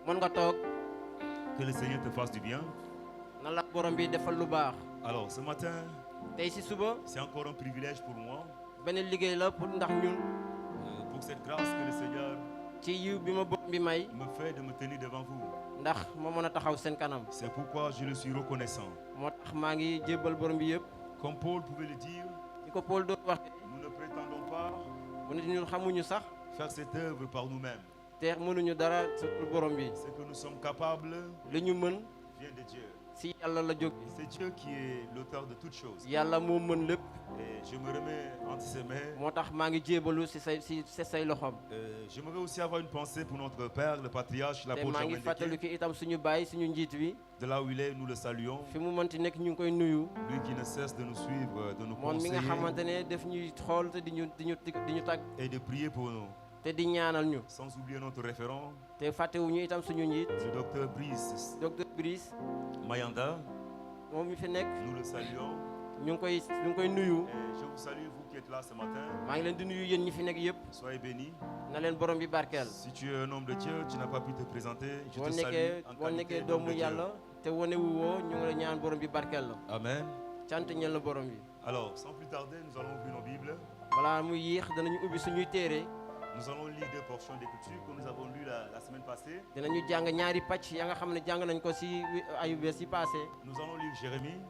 mën nga toog. Que le Seigneur te fasse du bien. na la borom bi defal lu baax. Alors ce matin, tey si suba. c'est encore un privilège pour moi. benn liggéey la pour ndax ñun. Pour cette grâce que le Seigneur ci yiw bi ma borom bi may. me fait de me tenir devant vous. ndax ma mën a taxaw seen kanam. C'est pourquoi je le suis reconnaissant. moo tax maa ngi jébbal borom bi yëpp. Comme Paul pouvait le dire, di ko Paul doon waxee. nous ne prétendons pas mu ne ñun xamuñu sax. faire cette œuvre par nous-mêmes. te mënuñu dara surtout borom bi. Ce que nous sommes capables li ñu mën. vient de Dieu. si yàlla la jóg. C'est Dieu qui est l'auteur de toutes choses. yàlla moo mën lépp. Et je me remets entre ses mains. moo tax maa ngi jébalu si say loxoom. J'aimerais aussi avoir une pensée pour notre père, le patriarche, te l'apôtre maa ngi Germain fàttali Ndeke. ki itam suñu baay suñu njiit wi. De là où il est, nous le saluons. fi mu mënti nekk ñu ngi koy nuyu. Lui qui ne cesse de nous suivre, de nous moom mi nga conseiller xamante ne def ñuy xool te di ñu tàgg. et de prier pour nous. te di ñaanal ñu. Sans oublier notre référent, te fàttewuñu itam suñu njiit. le docteur Brice docteur Brice. Mayanda. moom mi fi nekk. Nous le saluons. ñu ngi koy nuyu. Et je vous salue, vous qui êtes là ce matin. maa ngi leen di nuyu yéen ñi fi nekk yëpp. Soyez bénis. na leen borom bi barkeel. Si tu es un homme de Dieu, tu n'as pas pu te présenter. Je boo te salue en boo qualité nekkee d'homme doomu de Dieu. yàlla te wane wu woo ñu ngi la ñaan borom bi barkeel la. Amen. cant ñeel la borom bi. Alors, sans plus tarder, nous allons ouvrir nos Bibles. balaa muy yéex danañu ubbi suñuy téere. Nous allons lire deux portions d'écriture que nous avons lues la semaine passée. dinañu jàng ñaari pàcc ya nga xam ne jàng nañ ko si ayu bés yi passé. Nous allons lire Jérémie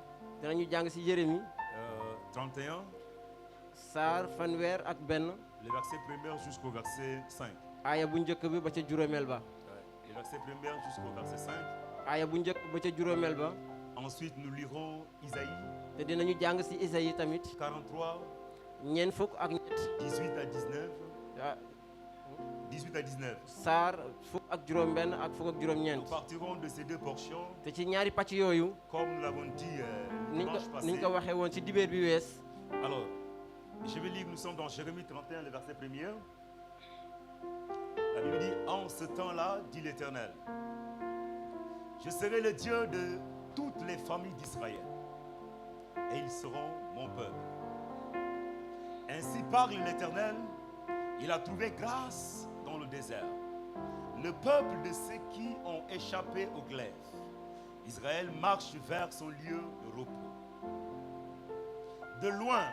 dinañu jàng si Jérémie. 31, saar fanweer ak benn. le verset 1er jusqu'au verset 5. aaya bu njëkk bi ba ca juróomeel ba. Le verset 1er jusqu'au verset 5. aaya bu njëkk ba ca juróomeel ba. Ensuite, nous lirons Isaïe te dinañu jàng si Isaïe tamit. 43, ñeent fukk ak ñett. 18 à 19. ah 18 à 19. saar fukk ak juróom benn ak fukk ak juróom Nous ñeent. partirons de ces deux portions, te ci ñaari pàcc yooyu. comme nous l'avons dit niñ dimanche ko niñ passé. ko waxee woon ci dibéer bi wees. Alors, je vais lire, nous sommes dans Jérémie 31, le verset 1er. La Bible dit, en ce temps-là, dit l'Éternel, je serai le Dieu de toutes les familles d'Israël, et ils seront mon peuple. Ainsi parle l'Éternel, il a trouvé grâce dans le désert, le peuple de ceux qui ont échappé au glaive. Israël marche vers son lieu de repos. De loin,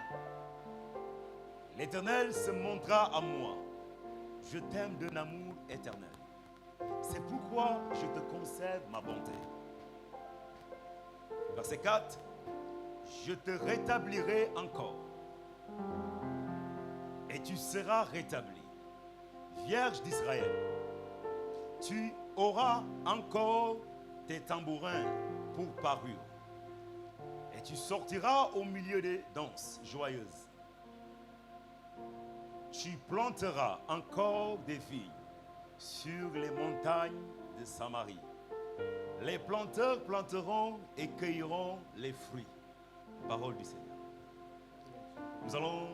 l'Éternel se montra à moi. Je t'aime d'un amour éternel. C'est pourquoi je te conserve ma bonté. Verset 4. Je te rétablirai encore. Et tu seras rétabli. Vierge d'Israël, tu auras encore tes tambourins pour parure. Et tu sortiras au milieu des danses joyeuses. Tu planteras encore des filles sur les montagnes de Samarie. Les planteurs planteront et cueilleront les fruits. Parole du Seigneur. Nous allons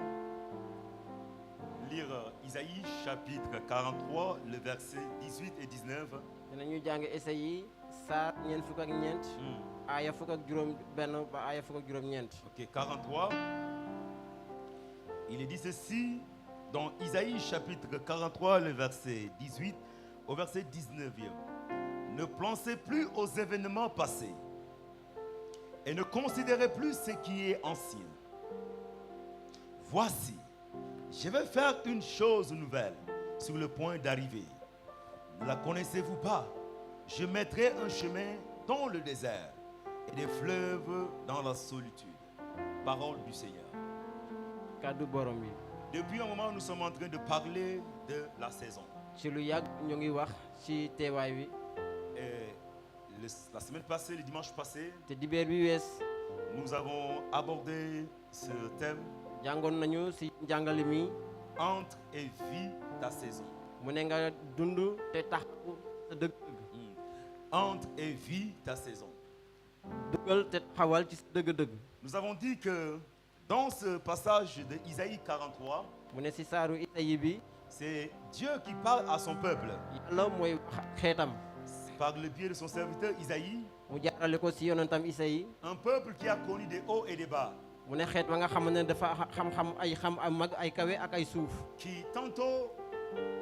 lire Isaïe chapitre 43, le verset 18 et 19. dinañu jàng Isaïe saar ñeent fukk ak ñeent. aaya fukk ak juróom benn ba aaya fukk ak juróom ñeent. Ok, 43. Il est dit ceci dans Isaïe chapitre 43, le verset 18 au verset 19e. Ne pensez plus aux événements passés et ne considérez plus ce qui est ancien. Voici, je vais faire une chose nouvelle sur le point d'arriver. Ne la connaissez-vous pas? Je mettrai un chemin dans le désert et des fleuves dans la solitude. Parole du Seigneur. kàddu borom bi. Depuis un moment, nous sommes en train de parler de la saison. ci lu yàgg ñu ngi wax ci teewaay bi. Et la semaine passée, le dimanche passé, te dibéer bi wees. nous avons abordé ce thème. jàngoon nañu ci njàngale mi. Entre et vis ta saison. mu ne nga dund te taxaw sa dëgg-dëgg. Entre et vis ta saison. duggal te taxawal ci sa dëgg-dëgg. Nous avons dit que dans ce passage de Isaïe 43, mu ne ci saaru Isaïe bi. c'est Dieu qui parle à son peuple yàlla mooy wax xeetam. par le biais de son serviteur Isaïe, mu jaarale ko ci yonentam Isaïe. un peuple qui a connu des hauts et des bas, mu ne xeet ba nga xam ne dafa xam-xam ay mag ay kawe ak ay suuf. qui tantôt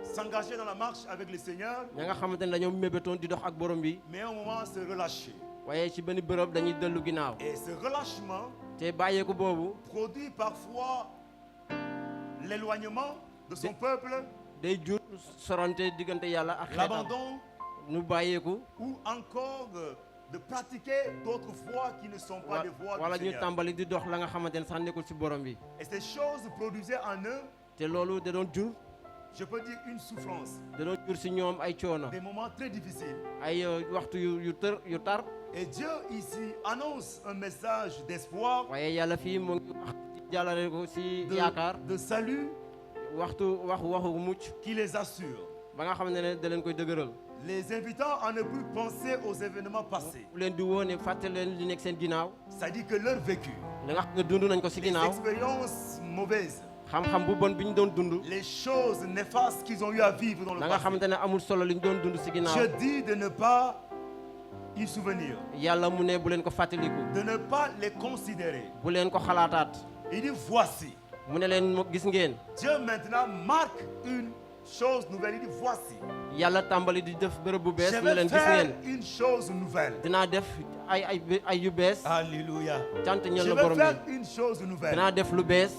s'engager dans la marche avec le Seigneur, ña nga xamante ne dañoo mébétoon di dox ak borom bi mais à un moment se relâcher. waaye ci benn bërëb dañuy dellu ginnaaw Et ce relâchement te bàyyeeku boobu produit parfois l'éloignement de son peuple, day jur sorante diggante yàlla ak xeetam l'abandon nu bàyyeeku ou encore de pratiquer d'autres voies qui ne sont pas des voies wala du ñu Seigneur. tàmbali di dox la nga xamante ne sax nekkul ci borom bi Et ces choses produisaient en eux, te loolu da doon jur je peux dire, une souffrance, da doon jur ci ñoom ay coono des moments très difficiles. ay waxtu yu tar Et Dieu ici annonce un message d'espoir, waaye yàlla fii mu ngi wax jàllale ko ci yaakaar de salut waxu mucc qui les assure, ba nga xam ne da leen koy dëgëral les invitant à ne plus penser aux événements passés. bu leen di woone fàtte leen li nekk seen ginnaaw C'est-à-dire que leur vécu, li nga xam ne dund nañ ko ci les ginnaaw expériences mauvaises, xam-xam bu bon bi ñu doon dund les choses néfastes qu'ils ont eu à vivre dans le la nga passé. xamante ne amul solo li ñu doon dund ci ginnaaw Je dis de ne pas y souvenir, yàlla mu ne bu leen ko fàttaliku de ne pas les considérer. bu leen ko xalaataat Il dit voici. mu ne leen gis ngeen Dieu maintenant marque une chose nouvelle. Il dit voici. yàlla tàmbali di def bërëb bu bees Je mu vais leen gis faire ngeen une chose nouvelle. dinaa def ay yu bees Alléluia. cant Je ñel na vais borom faire bi une chose nouvelle. dinaa def lu bees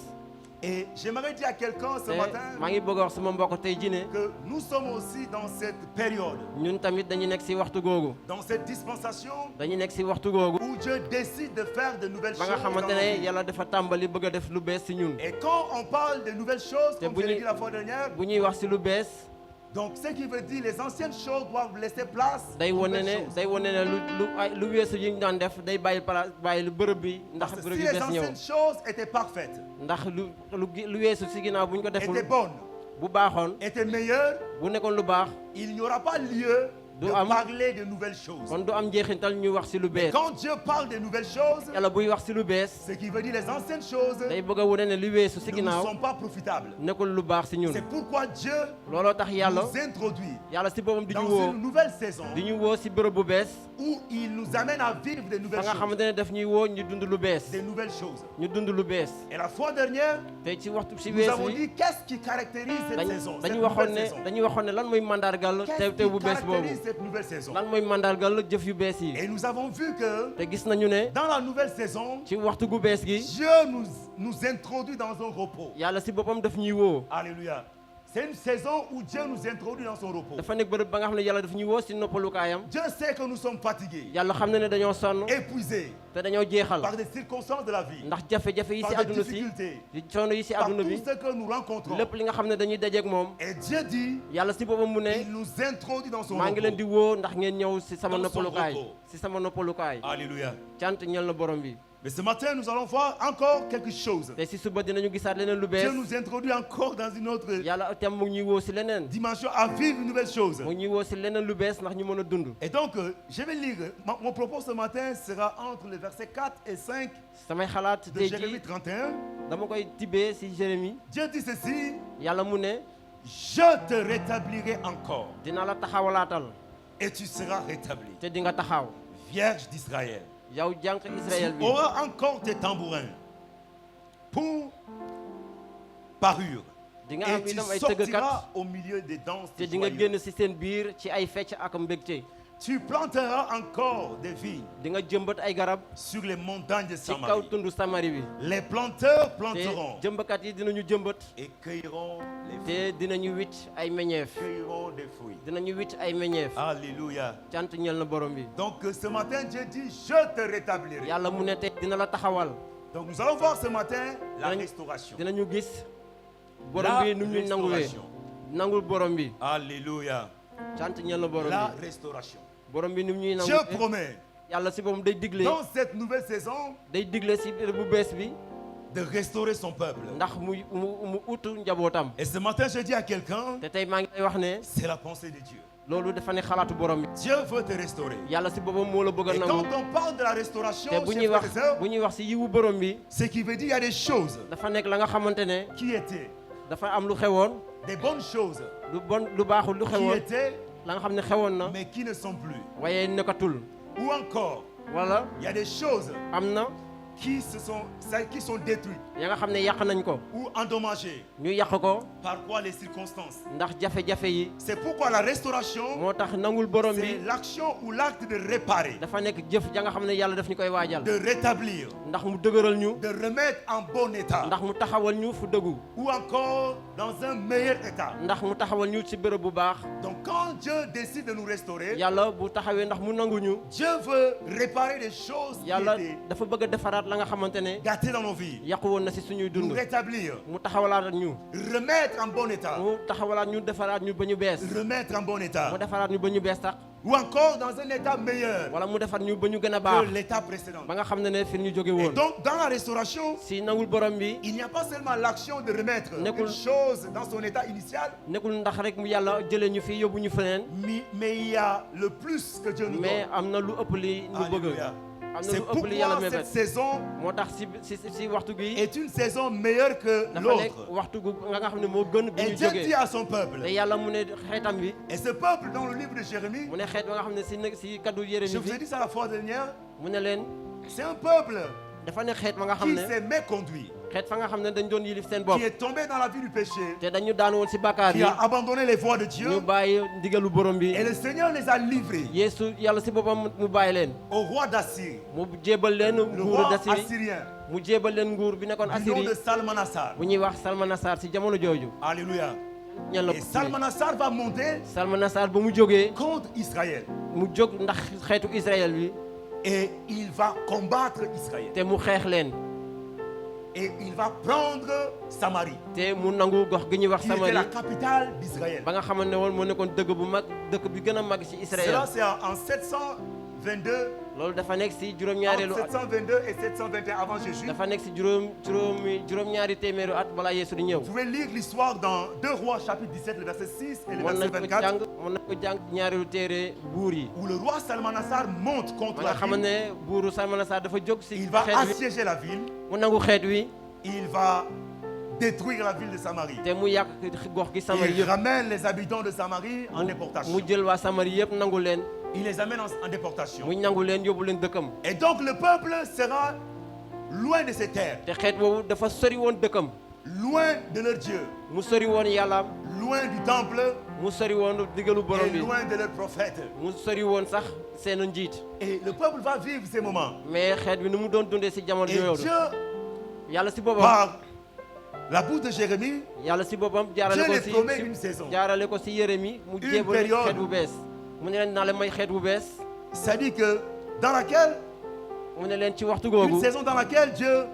Et j'aimerais dire à quelqu'un ce matin maa ngi bëgg a wax sama mbokk tey jii ne que nous sommes aussi dans cette période, ñun tamit dañu nekk ci waxtu googu dans cette dispensation dañu nekk ci waxtu googu où Dieu décide de faire de nouvelles ba choses nga dans nos xamante ne vies. yàlla dafa tàmbali bëgg a def lu bees ci ñun Et quand on parle de nouvelles choses, comme bu je l'ai ñu- dit la fois dernière, bu ñuy wax ci lu bees donc ce qui veut dire les anciennes choses doivent laisser place day aux wane nouvelles ne choses. day wane ne lu weesu yi ñu daan def day bàyyi place bàyyi lu bërëb bi ndax Parce que bërëb si yu les bees ñëw anciennes choses étaient parfaites, ndax lu weesu ci ginnaaw bu ñu ko deful étaient bonnes, bu baaxoon étaient meilleures, bu nekkoon lu baax il n'y aura pas lieu de Du am- parler de nouvelles choses. kon du am njeexintal ñu wax ci lu bees Quand Dieu parle de nouvelles choses, yàlla buy wax ci lu bees ce qui veut dire les anciennes choses day bëgg a wane ne lu weesu ci ne ginnaaw sont pas profitables. nekkul lu baax ci ñun C'est pourquoi Dieu looloo tax yàlla nous introduit yàlla ci boppam di ñu dans woo une nouvelle saison di ñu woo ci bërëb bu bees où il nous amène à vivre des fa nouvelles nga choses. xamante ne daf ñuy woo ñu dund lu bees Des nouvelles choses. ñu dund lu bees Et la fois dernière, tey ci waxtu ci nous wees avons bi dit qu'est-ce qui caractérise cette saison, cette dañu nouvelle waxoon saison. ne dañuy waxoon ne lan mooy mandargal Qu'est-ce teew teew bu qui bees boobu caractérise cette nouvelle saison? lan mooy mandargal jëf yu bees yi Et nous avons vu que te gis nañu ne dans la nouvelle saison, ci waxtu gu bees gi Dieu nous introduit dans un repos. yàlla ci boppam daf ñuy woo Alléluia. C'est une saison où Dieu nous introduit dans son repos. dafa nekk bërëb ba nga xam ne yàlla daf ñuy woo ci noppalukaayam Dieu sait que nous sommes fatigués, yàlla xam na ne dañoo sonn épuisés te dañoo jeexal par des circonstances de la vie, ndax jafe-jafe yi ci par des àdduna si difficultés, ci coono yi ci par àdduna tout bi ce que nous rencontrons. lépp li nga xam ne dañuy dajeek moom Et Dieu dit, yàlla ci boppam mu ne il nous introduit dans son maa ngi leen di repos. woo ndax ngeen ñëw ci sama Dans son noppalukaay repos. ci sama noppalukaay Alléluia. cant ñel na borom bi Mais ce matin, nous allons voir encore quelque chose. te ci suba dinañu gisaat leneen lu bees Dieu nous introduit encore dans une autre yàlla itam mu ngi ñuy woo ci leneen dimension à vivre une nouvelle chose. mu ngi ñuy woo ci leneen lu bees ndax ñu mën a dund Et donc, je vais lire. Mon propos ce matin sera entre les versets 4 et 5 samay xalaat de tey Jérémie jii 31. dama koy tibbee ci Jérémie Dieu dit ceci, yàlla mu ne je te rétablirai encore dina la taxawalaatal et tu seras rétabli. te di nga taxaw Vierge d'Israël, yow jànq Israël tu bi auras encore tes tambourins pour parure. di nga Et am tu itam ay tëggkat sortiras au milieu des danses te di nga joyeuses. génn ci seen biir ci ay fecc ak mbégte Tu planteras encore des vignes di nga jëmbat ay garab sur les montagnes de ci kaw Samarie. tundu Samari bi Les planteurs te planteront jëmbakat yi dinañu jëmbat et cueilleront les fruits. te dinañu wit ay meññeef Cueilleront des fruits. dinañu wit ay meññeef Alléluia. cant ñel na borom bi Donc ce matin, Dieu dit, je te rétablirai. yàlla mu ne te dina la taxawal Donc nous allons voir ce matin la Dinañ- restauration. dinañu gis borom La bi nu ñu nanguwee restauration. nangul borom bi Alléluia. cant ñel na borom La bi restauration. borom bi nu ñuy Dieu nangu promet, yàlla ci boppam day digle dans cette nouvelle saison, day digle ci bu bees bi de restaurer son peuple. ndax mu utu njabootam Et ce matin, je dis à quelqu'un, te tey maa ngi lay wax ne c'est la pensée de Dieu. loolu dafa ne xalaatu borom bi Dieu veut te restaurer. yàlla ci boppam moo la bëgg a Et nangu quand on parle de la restauration, te bu chers ñuy wax frères et sœurs, bu ñuy wax ci yiwu borom bi ce qui veut dire il y a des choses dafa nekk la nga xamante ne qui étaient, dafa am lu xewoon des bonnes choses lu baaxul lu qui xewoon étaient, la nga xam ne xewoon na mais qui ne sont plus. waaye nekkatul Ou encore, wala il y a des choses am na qui sont détruits ya nga xam ne yàq nañ ko ou endommagés. ñu yàq ko Par quoi les circonstances? ndax jafe-jafe yi C'est pourquoi la restauration, moo tax nangul borom c'est bi l'action ou l'acte de réparer, dafa nekk jëf ja nga xam ne yàlla daf ñu koy waajal de rétablir, ndax mu dëgëral ñu de remettre en bon état, ndax mu taxawal ñu fu dëggu ou encore dans un meilleur état. ndax mu taxawal ñu ci bërëb bu baax Donc quand Dieu décide de nous restaurer, yàlla bu taxawee ndax mu nangu ñu Dieu veut réparer des choses qui yàlla étaient dafa bëgg a defaraat la nga xamante ne gâtées dans nos vies, yàqu woon na ci suñuy nous dund rétablir, mu taxawalaat ñu remettre en bon état, mu taxawalaat ñu defaraat ñu ba ñu bees remettre en bon mu état, defaraat ñu ba ñu bees sax ou encore dans un état meilleur wala mu defar ñu ba ñu gën a baax que l'état précédent. ba nga xam ne fi ñu jóge Et woon donc dans la restauration, si nangul borom bi il n'y a pas seulement l'action de remettre Nekul- une chose dans son état initial, nekkul ndax rek mu yàlla jëlee ñu fii yóbbu ñu feneen mais il y a le plus que Dieu nous mais donne. am na lu ëpp li ñu bëgg Alléluia. am na C'est lu ëpp li yàlla pourquoi mébét cette saison moo tax si waxtu gi est une saison meilleure que dafa nekk l'autre. waxtu gu nga xam ne moo gën bi Et ñu Dieu dit jógee à son peuple, te yàlla mu ne xeetam bi et ce peuple dans le livre de Jérémie, mu ne xeet ba nga xam ne si kaddu je Jérémie vous ai bi dit ça la fois dernière, mu ne leen c'est un peuple dafa ne xeet ba nga xam qui ne s'est méconduit, xeet fa nga xam ne dañ doon yilif seen bopp qui est tombé dans la vie du péché, te dañu daan woon si bàkkaar qui yi a abandonné les voies de ñu Dieu, bàyyi ndigalu borom bi et le Seigneur les a livrés Yeesu yàlla si boppam mu bàyyi leen au roi d'Assyrie, mu jébal leen le nguuru roi d'Assyrie assyrien, mu jébal leen nguur bi nekkoon du nom Assyrie de Salmanassar. bu ñuy wax Salmanasar si jamono jooju Alléluia. ñan la Et ko Salmanassar va monter Salmanasar ba mu jógee contre Israël mu jóg ndax xeetu Israël bi et il va combattre Israël te mu xeex leen et il va prendre Samarie, te mu nangu gox gi ñuy wax qui était Samari la capitale d'Israël. ba nga xamante ne woon moo nekkoon dëkk bu mag dëkk bi gën a mag ci Israël Cela c'est en 722, loolu dafa nekk si entre juróom-ñaareelu at 722 et 721 avant Jésus. dafa nekk si juróom-ñaari téeméeru at balaa Yeesu di ñëw Vous pouvez lire l'histoire dans 2 Rois chapitre 17, le verset 6 et le mën verset nañ ko 24, jàng mën nañ ko jàng ñaareelu téere buur yi où le roi Salmanassar monte contre ba la nga xamante ville. ne buuru Salmanasar dafa jóg si Il va xeet wi assiéger la ville, mu nangu xeet wi il va détruire la ville de Samarie. te mu yàq gox gi Samari Il yëpp ramène les habitants de Samarie en déportation. mu jël waa Samari yëpp nangu leen Il les amène en déportation. mu nangu leen yóbbu leen dëkkam Et donc le peuple sera loin de ses terres, te xeet boobu dafa sori woon dëkkam loin de leur Dieu, mu sori woon yàllaam loin du temple mu sori woon digalu borom et bi loin de leurs prophètes. mu sori woon sax seen njiit Et le peuple va vivre ces moments. mais xeet bi nu mu doon dundee si jamono Et yooyu Dieu, yàlla si boppam par la bouche de Jérémie, yàlla si boppam Dieu jaarale ko les si promet une saison. jaarale ko si Yérémi mu jéebal période. xeet bu bees mu ne leen naa leen may xeet bu bees C'est-à-dire que dans laquelle, mu ne leen ci waxtu une googu saison dans laquelle Dieu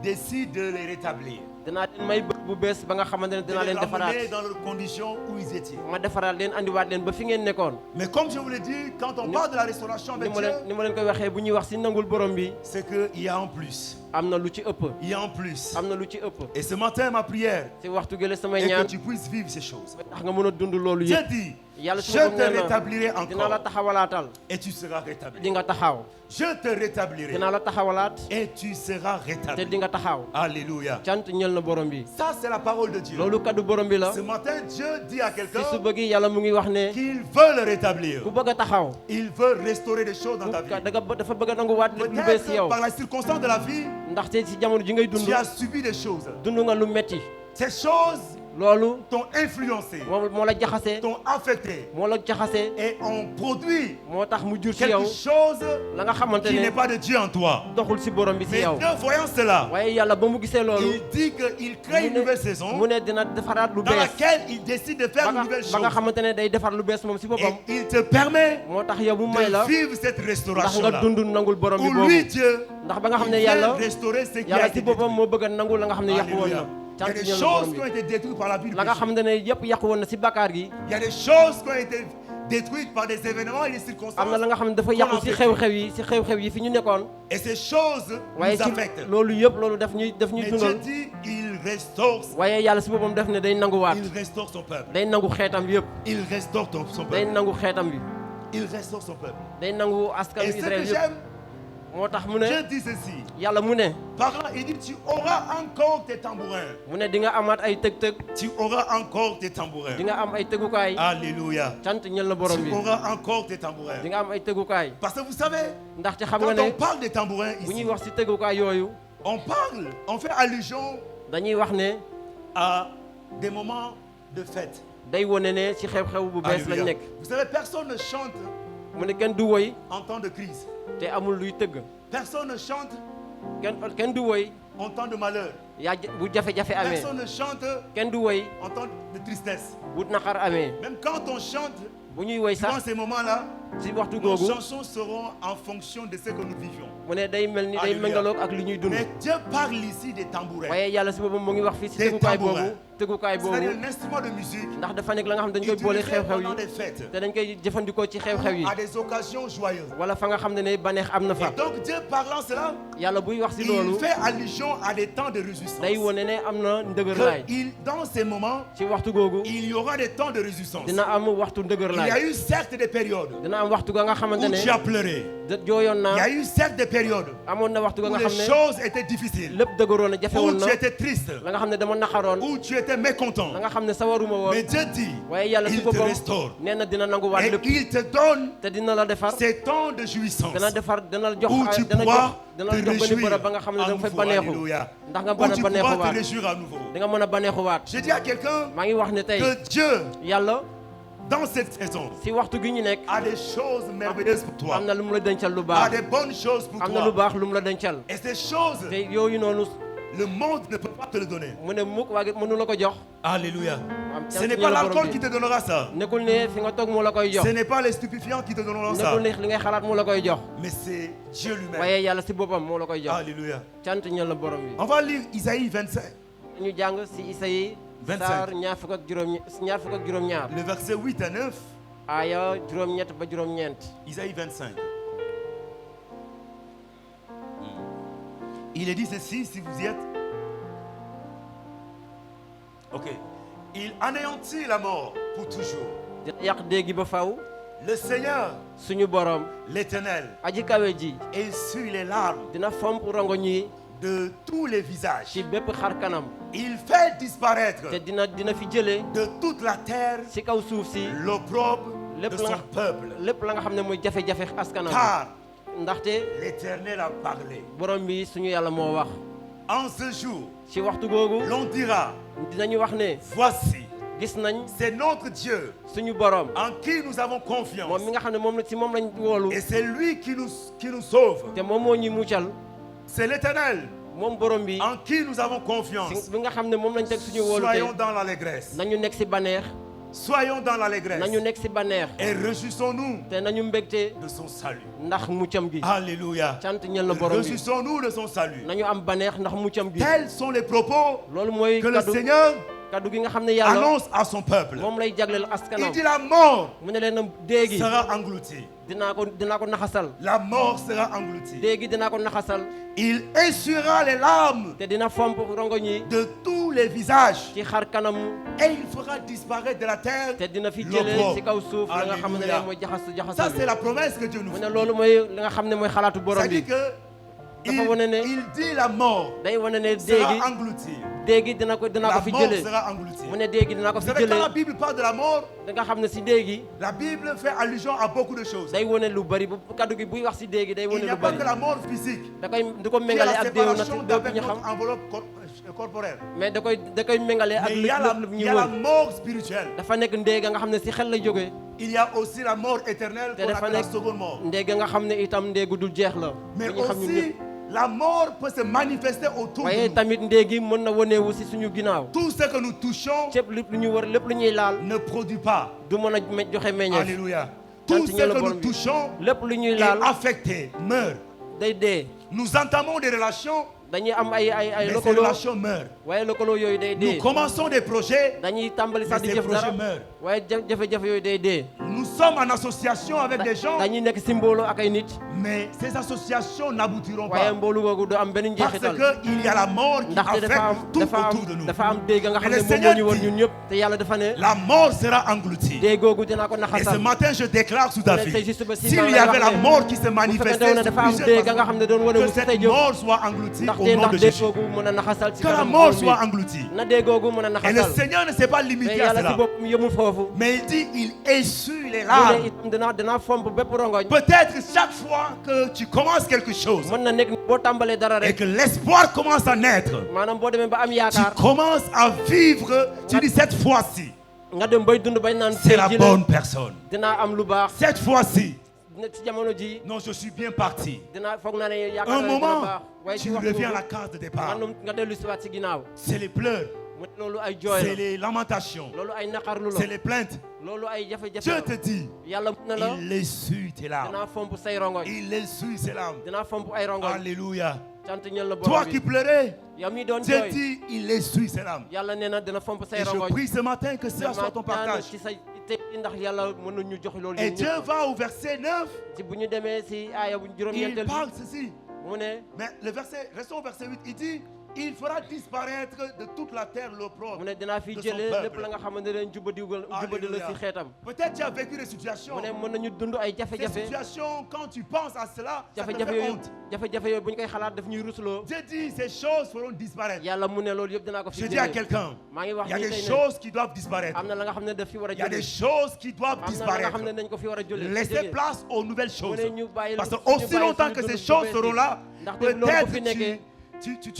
décide de les rétablir, danaa leen may bët bu bees ba nga xamante ne de dinaa les leen defaraat ramener dans leurs conditions où ils étaient. ma defaraat leen andiwaat leen ba fi ngeen nekkoon Mais comme je vous l'ai dit, quand on parle de la restauration avec Dieu, ni ma leen koy waxee bu ñuy wax si nangul borom bi c'est qu'il y a en plus. am na lu ci ëpp Il y a en plus. am na lu ci ëpp Et ce matin, ma prière si waxtu gële samay est que ñaan tu puisses vivre ces choses. ndax nga mën a dund loolu Dieu yëpp dit, yàlla je si boppam te nee na rétablirai dinaa la encore taxawalaatal et tu seras di rétabli. nga taxaw Je te rétablirai dinaa la taxawalaat et tu seras te rétabli. di nga taxaw Alléluia. cant ñël na borom bi Ça, c'est la parole de Dieu. loolu kaddu borom bi la Ce matin, Dieu dit à si quelqu'un suba gi yàlla mu ngi wax ne qu'il veut le rétablir. ku bëgg a taxaw Il veut restaurer des choses dans ta vie. dafa bëgg a nanguwaat lu bees si yow Peut-être par la circonstance de la vie, ndaxte si jamono ji ngay dund tu as subi des choses. dund nga lu metti Ces choses loolu t'ont influencé, moo la jaxase t'ont affecté moo la jaxase et ont produit moo tax mu jur si yow quelque chose la nga xamante qui ne n'est pas de Dieu en toi. doxul si borom bi si Mais yow Dieu, voyant cela, waaye yàlla ba mu gisee loolu il dit qu'il crée une nouvelle saison mu ne dina defaraat lu dans bees laquelle il décide de faire ba une nouvelle ba nga chose. xamante ne day defar lu bees moom si boppam Et il te permet moo tax yow mu may la de vivre cette ndax nga restauration-là. dund nangul borom bi Où lui, boobu Dieu, ndax ba nga xam il ne vient yàlla restaurer ce qui a yàlla été si boppam détruit. moo bëgg a nangul la nga xam ne yàqu woon Alléluia. na Il y a cant des ñeel na choses borom qui ont bi été détruites par la vie du la nga péché. xam ne yëpp yàqu woon na si bakkaar gi Il y a des choses qui ont été détruites par des événements et des circonstances. am na la nga xam ne dafa yàqu si xew-xew yi fi ñu nekkoon Et ces choses waaye nous ci affectent. loolu yëpp loolu daf ñuy Mais Dieu dundal dit, il restaure, waaye yàlla si boppam def ne day nanguwaat il restaure son peuple. day nangu xeetam bi yëpp Il restaure son day peuple. nangu xeetam bi Il restaure son peuple. day nangu askanu Et ce que Israël yëpp j'aime moo tax mu ne Dieu dit ceci. yàlla mu ne Par là, il dit, tu auras encore tes tambourins. mu ne di nga amaat ay tëg-tëg Tu auras encore tes tambourins. di nga am ay tëgukaay Alléluia. cant ñel na borom bi Tu auras encore tes tambourins. di nga am ay tëgukaay Parce que vous savez, ndaxte xam quand nga on ne parle des tambourins bu ñuy ici, wax ci tëgukaay yooyu on fait allusion dañuy wax ne à des moments de fête. day wone ne ci xew-xew bu bees lañ Alléluia. nekk Vous savez, personne ne chante mu ne kenn du woy en temps de crise. te amul luy tëgg Personne ne chante kenn du woy en temps de malheur. bu jafe-jafe amee Personne ne chante kenn du woy en temps de tristesse. bu naqar amee Même quand on chante, bu ñuy woy dans sax ces moments-là, ci waxtu nos googu chansons seront en fonction de ce que nous vivions. mu ne day mel ni day Alléluia. méngaloog ak li ñuy dund Mais Dieu parle ici des tambourins. waaye yàlla si boppam mu ngi wax fii ci Des tëgukaay tambourins. boobu tëgukaay C'est-à-dire boobu un instrument de musique ndax dafa nekk la nga xam dañ koy boole utilisé xew-xew pendant yi des fêtes, te dañ koy jëfandikoo ci xew-xew yi à des occasions joyeuses. wala fa nga xam ne baneex am na fa Et donc Dieu parlant cela, yàlla buy wax si il loolu fait allusion à des temps de résistance. day wone ne am na ndëgërlaay Dans ces moments, ci waxtu googu il y aura des temps de résistance. dina am waxtu Il y a ndëgërlaay eu certes des périodes dina am waxtu ga nga xamante où ne tu as pleuré. jooyoon Il y a naa eu certes des périodes amoon na waxtu ga où nga les xam ne choses étaient difficiles, lépp dëgëroon na jafe où woon tu na étais triste, la nga xam ne dama naqaroon où tu étais mécontent. la nga xam ne sawaruma woon Mais Dieu dit, waaye yàlla si il te boppam restaure. nee na dina nanguwaat Et lépp il te donne te dina la defar ces temps de jouissance dana defar dana jox où tu dana pourras jox te benn réjouir bërëb ba nga xam ne à danga fay nouveau. baneexu Alléluia. ndax nga Où mën a tu pourras te baneexuwaat réjouir à nouveau. di nga mën a baneexuwaat Je dis à quelqu'un maa ngi wax ne tey que Dieu, yàlla dans cette saison, si waxtu gi ñu nekk a des choses merveilleuses pour toi, am na lu mu la dencal lu a baax des bonnes choses pour am na lu toi. baax lu mu la dencal Et ces choses, te yooyu noonu le monde ne peut pas te le donner. mu ne mukk waa mënu la ko jox Alléluia. am Ce n'est pas l'alcool qui te donnera ça. nekkul ne fi nga toog moo la koy jox Ce n'est pas les stupéfiants qui te donneront ça. nekkul ne li ngay xalaat moo la koy jox Mais c'est Dieu lui-même. waaye yàlla si boppam moo la koy jox Alléluia. cant ñeel la borom bi On va lire Isaïe 25, ñu jàng si Isaïe 25. saar ñaar fukk ak juróom-ñaar le verset 8 à 9. aaya juróom-ñett ba juróom-ñeent Isaïe 25. Il est dit ceci, si vous y êtes. Ok. Il anéantit la mort pour toujours. dina yàq déggi ba faw Le Seigneur, suñu borom l'Éternel, aji kawe ji essuie les larmes dina fomp rongoñ yi de tous les visages. ci bépp xar kanam Il fait disparaître te dina fi jëlee de toute la terre si kaw suuf si l'opprobre lépp de la son nga peuple. lépp la nga xam ne mooy jafe-jafe askanam Car ndaxte l'Éternel a parlé. borom bi suñu yàlla moo wax En ce jour, ci waxtu googu l'on dira, dinañu wax ne voici, gis nañ c'est notre Dieu suñu borom en qui nous avons moom confiance. mi nga xam ne moom la ci moom lañ woolu Et c'est lui qui nous sauve. te moom moo ñuy muccal C'est l'Éternel moom borom bi en qui nous avons confiance. si bi nga xam ne moom lañ teg suñu wóolu Soyons te dans l'allégresse. nañu nekk si baneex Soyons dans l'allégresse. nañu nekk si baneex Et réjouissons-nous te nañu mbégte de son salut. ndax muccam gi Alléluia. cant ñel na borom bi Réjouissons-nous de son salut. nañu am baneex ndax muccam gi Tels sont les propos loolu mooy que le Seigneur kaddu gi nga xam ne yàlla annonce à son peuple. moom lay jagleel Il askanam dit la mort mu ne leen déegi sera engloutie. dinaa ko naxasal La mort sera engloutie. déegi dinaa ko naxasal Il essuiera les larmes te dina fomp rongoñ yi de tous les visages. ci xar kanam Et il fera disparaître de la terre te dina fi jëlee l'opprobre. ci kaw suuf la nga xam ne Alléluia. mooy Ça, jaxasal c'est bi la promesse que Dieu nous mu fait. ne loolu mooy li nga xam ne mooy xalaatu borom Ça dit bi que dafa wane ne il dit la mort day wane ne sera déegi engloutie. déegi dina ko La fi mort jëlee sera engloutie. mu ne déegi dina ko Vous fi savez, quand la jëlee Bible parle de la mort, da nga xam ne si déegi la Bible fait allusion à beaucoup de choses. day wane lu bari bu kaddu gi buy wax si déegi day Il wane n'y lu a pas bari que la mort physique, da koy di ko qui est méngale la ak déew na séparation déew bi d'avec ñu xam notre enveloppe corporelle. mais da koy méngale ak Mais il y a lu il ñu y a la wër mort spirituelle. dafa nekk ndéega nga xam ne si xel lay jógee Il y a aussi la mort éternelle te qu'on dafa appelle la nekk seconde mort. ndéega nga xam ne itam ndéegu dul jeex la Mais bu ñu xam ñun aussi, ñëpp la mort peut se manifester autour de waaye nous. tamit ndéegi mën na waneewu si suñu ginnaaw Tout ce que nous touchons lépp lépp lu ñu wër lépp lu ñuy laal ne produit pas. du mën a joxe meññeef Alléluia. Tout ce que nous touchons lépp lu ñuy est laal affecté, meurt. day dee Nous entamons des relations, dañuy am ay mais ces lëkkaloo relations meurent. waaye lëkkaloo yooyu day Nous dee commençons des projets, dañuy tàmbali mais sax di ces jëf projets dara meurent. waaye jafe-jafe yooyu day dee. Nous sommes en association avec des gens, dañuy nekk si mbooloo ak ay nit. mais ces associations n'aboutiront waaye pas. mboolu googu du am benn Parce njeexital. qu'il y a la mort qui ndaxte affecte tout autour de nous. dafa am dee nga xam Et le ne moom moo Seigneur ñu woon dit, ñun ñëpp. te yàlla dafa ne. La mort sera engloutie. dee googu dinaa ko Et ce naxasal. matin, je déclare sous ta mu ne tey vie, si suba si s'il maa y ngi avait la wax ne mort qui se bu fekkente manifestait ne sur dafa am plusieurs dee nga xam personnes, ne doon wane que wu si say cette jëf. mort soit engloutie au ndaxte nom de ndax dee Jésus. googu mën a naxasal ci Que la kanam mort borom bi. soit engloutie. na dee googu mën a Et le naxasal. Seigneur ne s'est pas mais limité à yàlla si cela. boppam yëmul foofu. Mais il dit, il essuie les mu ne larmes. itam dinaa fomp bépp rongoñ. Peut-être chaque fois que tu commences quelque chose mën na nekk boo tàmbalee dara et rek. que l'espoir commence à naître, maanaam boo demee ba am tu yaakaar. commences à vivre, tu dis cette fois-ci, nga dem bay dund bañ naan. c'est la tey jii bonne personne. dinaa am lu baax. Cette fois-ci, ci jamono ji non, je suis bien parti. dinaa foog naa ne yaakaar Un naa ne dina moment, baax. waaye ci tu waxtu reviens à la boobu case de départ. nga dellu si waat si ginnaaw. C'est les pleurs, mu ne loolu ay jooy c'est la. les lamentations, loolu ay naqarlu c'est la. les plaintes. loolu ay jafe-jafe Dieu la. te dit, yàlla mun na la. il essuie tes larmes. dinaa fomp say rongoñ. Il essuie ses larmes. dinaa fomp ay rongoñ. Alléluia. cant ñeel la Toi borom qui bi. pleurais, yow mi doon Dieu jooy. dit, il essuie ses larmes. yàlla nee na dina fomp say Et je rongoñ. prie ce matin que cela soit ton partage. ci say te ndax yàlla mën nañu jox loolu. Et ñun Dieu ñëpp. va au verset 9, ci bu ñu demee si aaya bu il juróom-ñeenteel bi. parle ceci. mu ne. Mais le verset, restons au verset 8, il dit, il fera disparaître de toute la terre l'opprobre mu ne dinaa fi de son jëlee lépp peuple. la nga xamante ne leen jubadi la si xeetam. Peut-être tu as vécu des situations. mu ne mën nañu dund ay Ces jafe-jafe. situations, quand tu penses à cela, ça te jafe-jafe fait yooyu honte. jafe-jafe yooyu bu ñu koy xalaat daf ñuy rusloo. Dieu dit, ces choses feront disparaître. yàlla mu ne loolu yëpp dinaa ko fi Je dis à jëlee. quelqu'un, maa ngi wax il y a nii des tey ne choses qui doivent disparaître. am na la nga xam ne daf fi war a Il y a des jëlee. choses qui doivent am na la nga disparaître. xam ne dañ ko fi war a jëlee. Laissez place aux nouvelles mu choses. ne ñu bàyyi Parce que suñu aussi bàyyi longtemps suñu que dund ces bu choses bees seront yi. là, ndaxte loolu bu fi peut-être nekkee.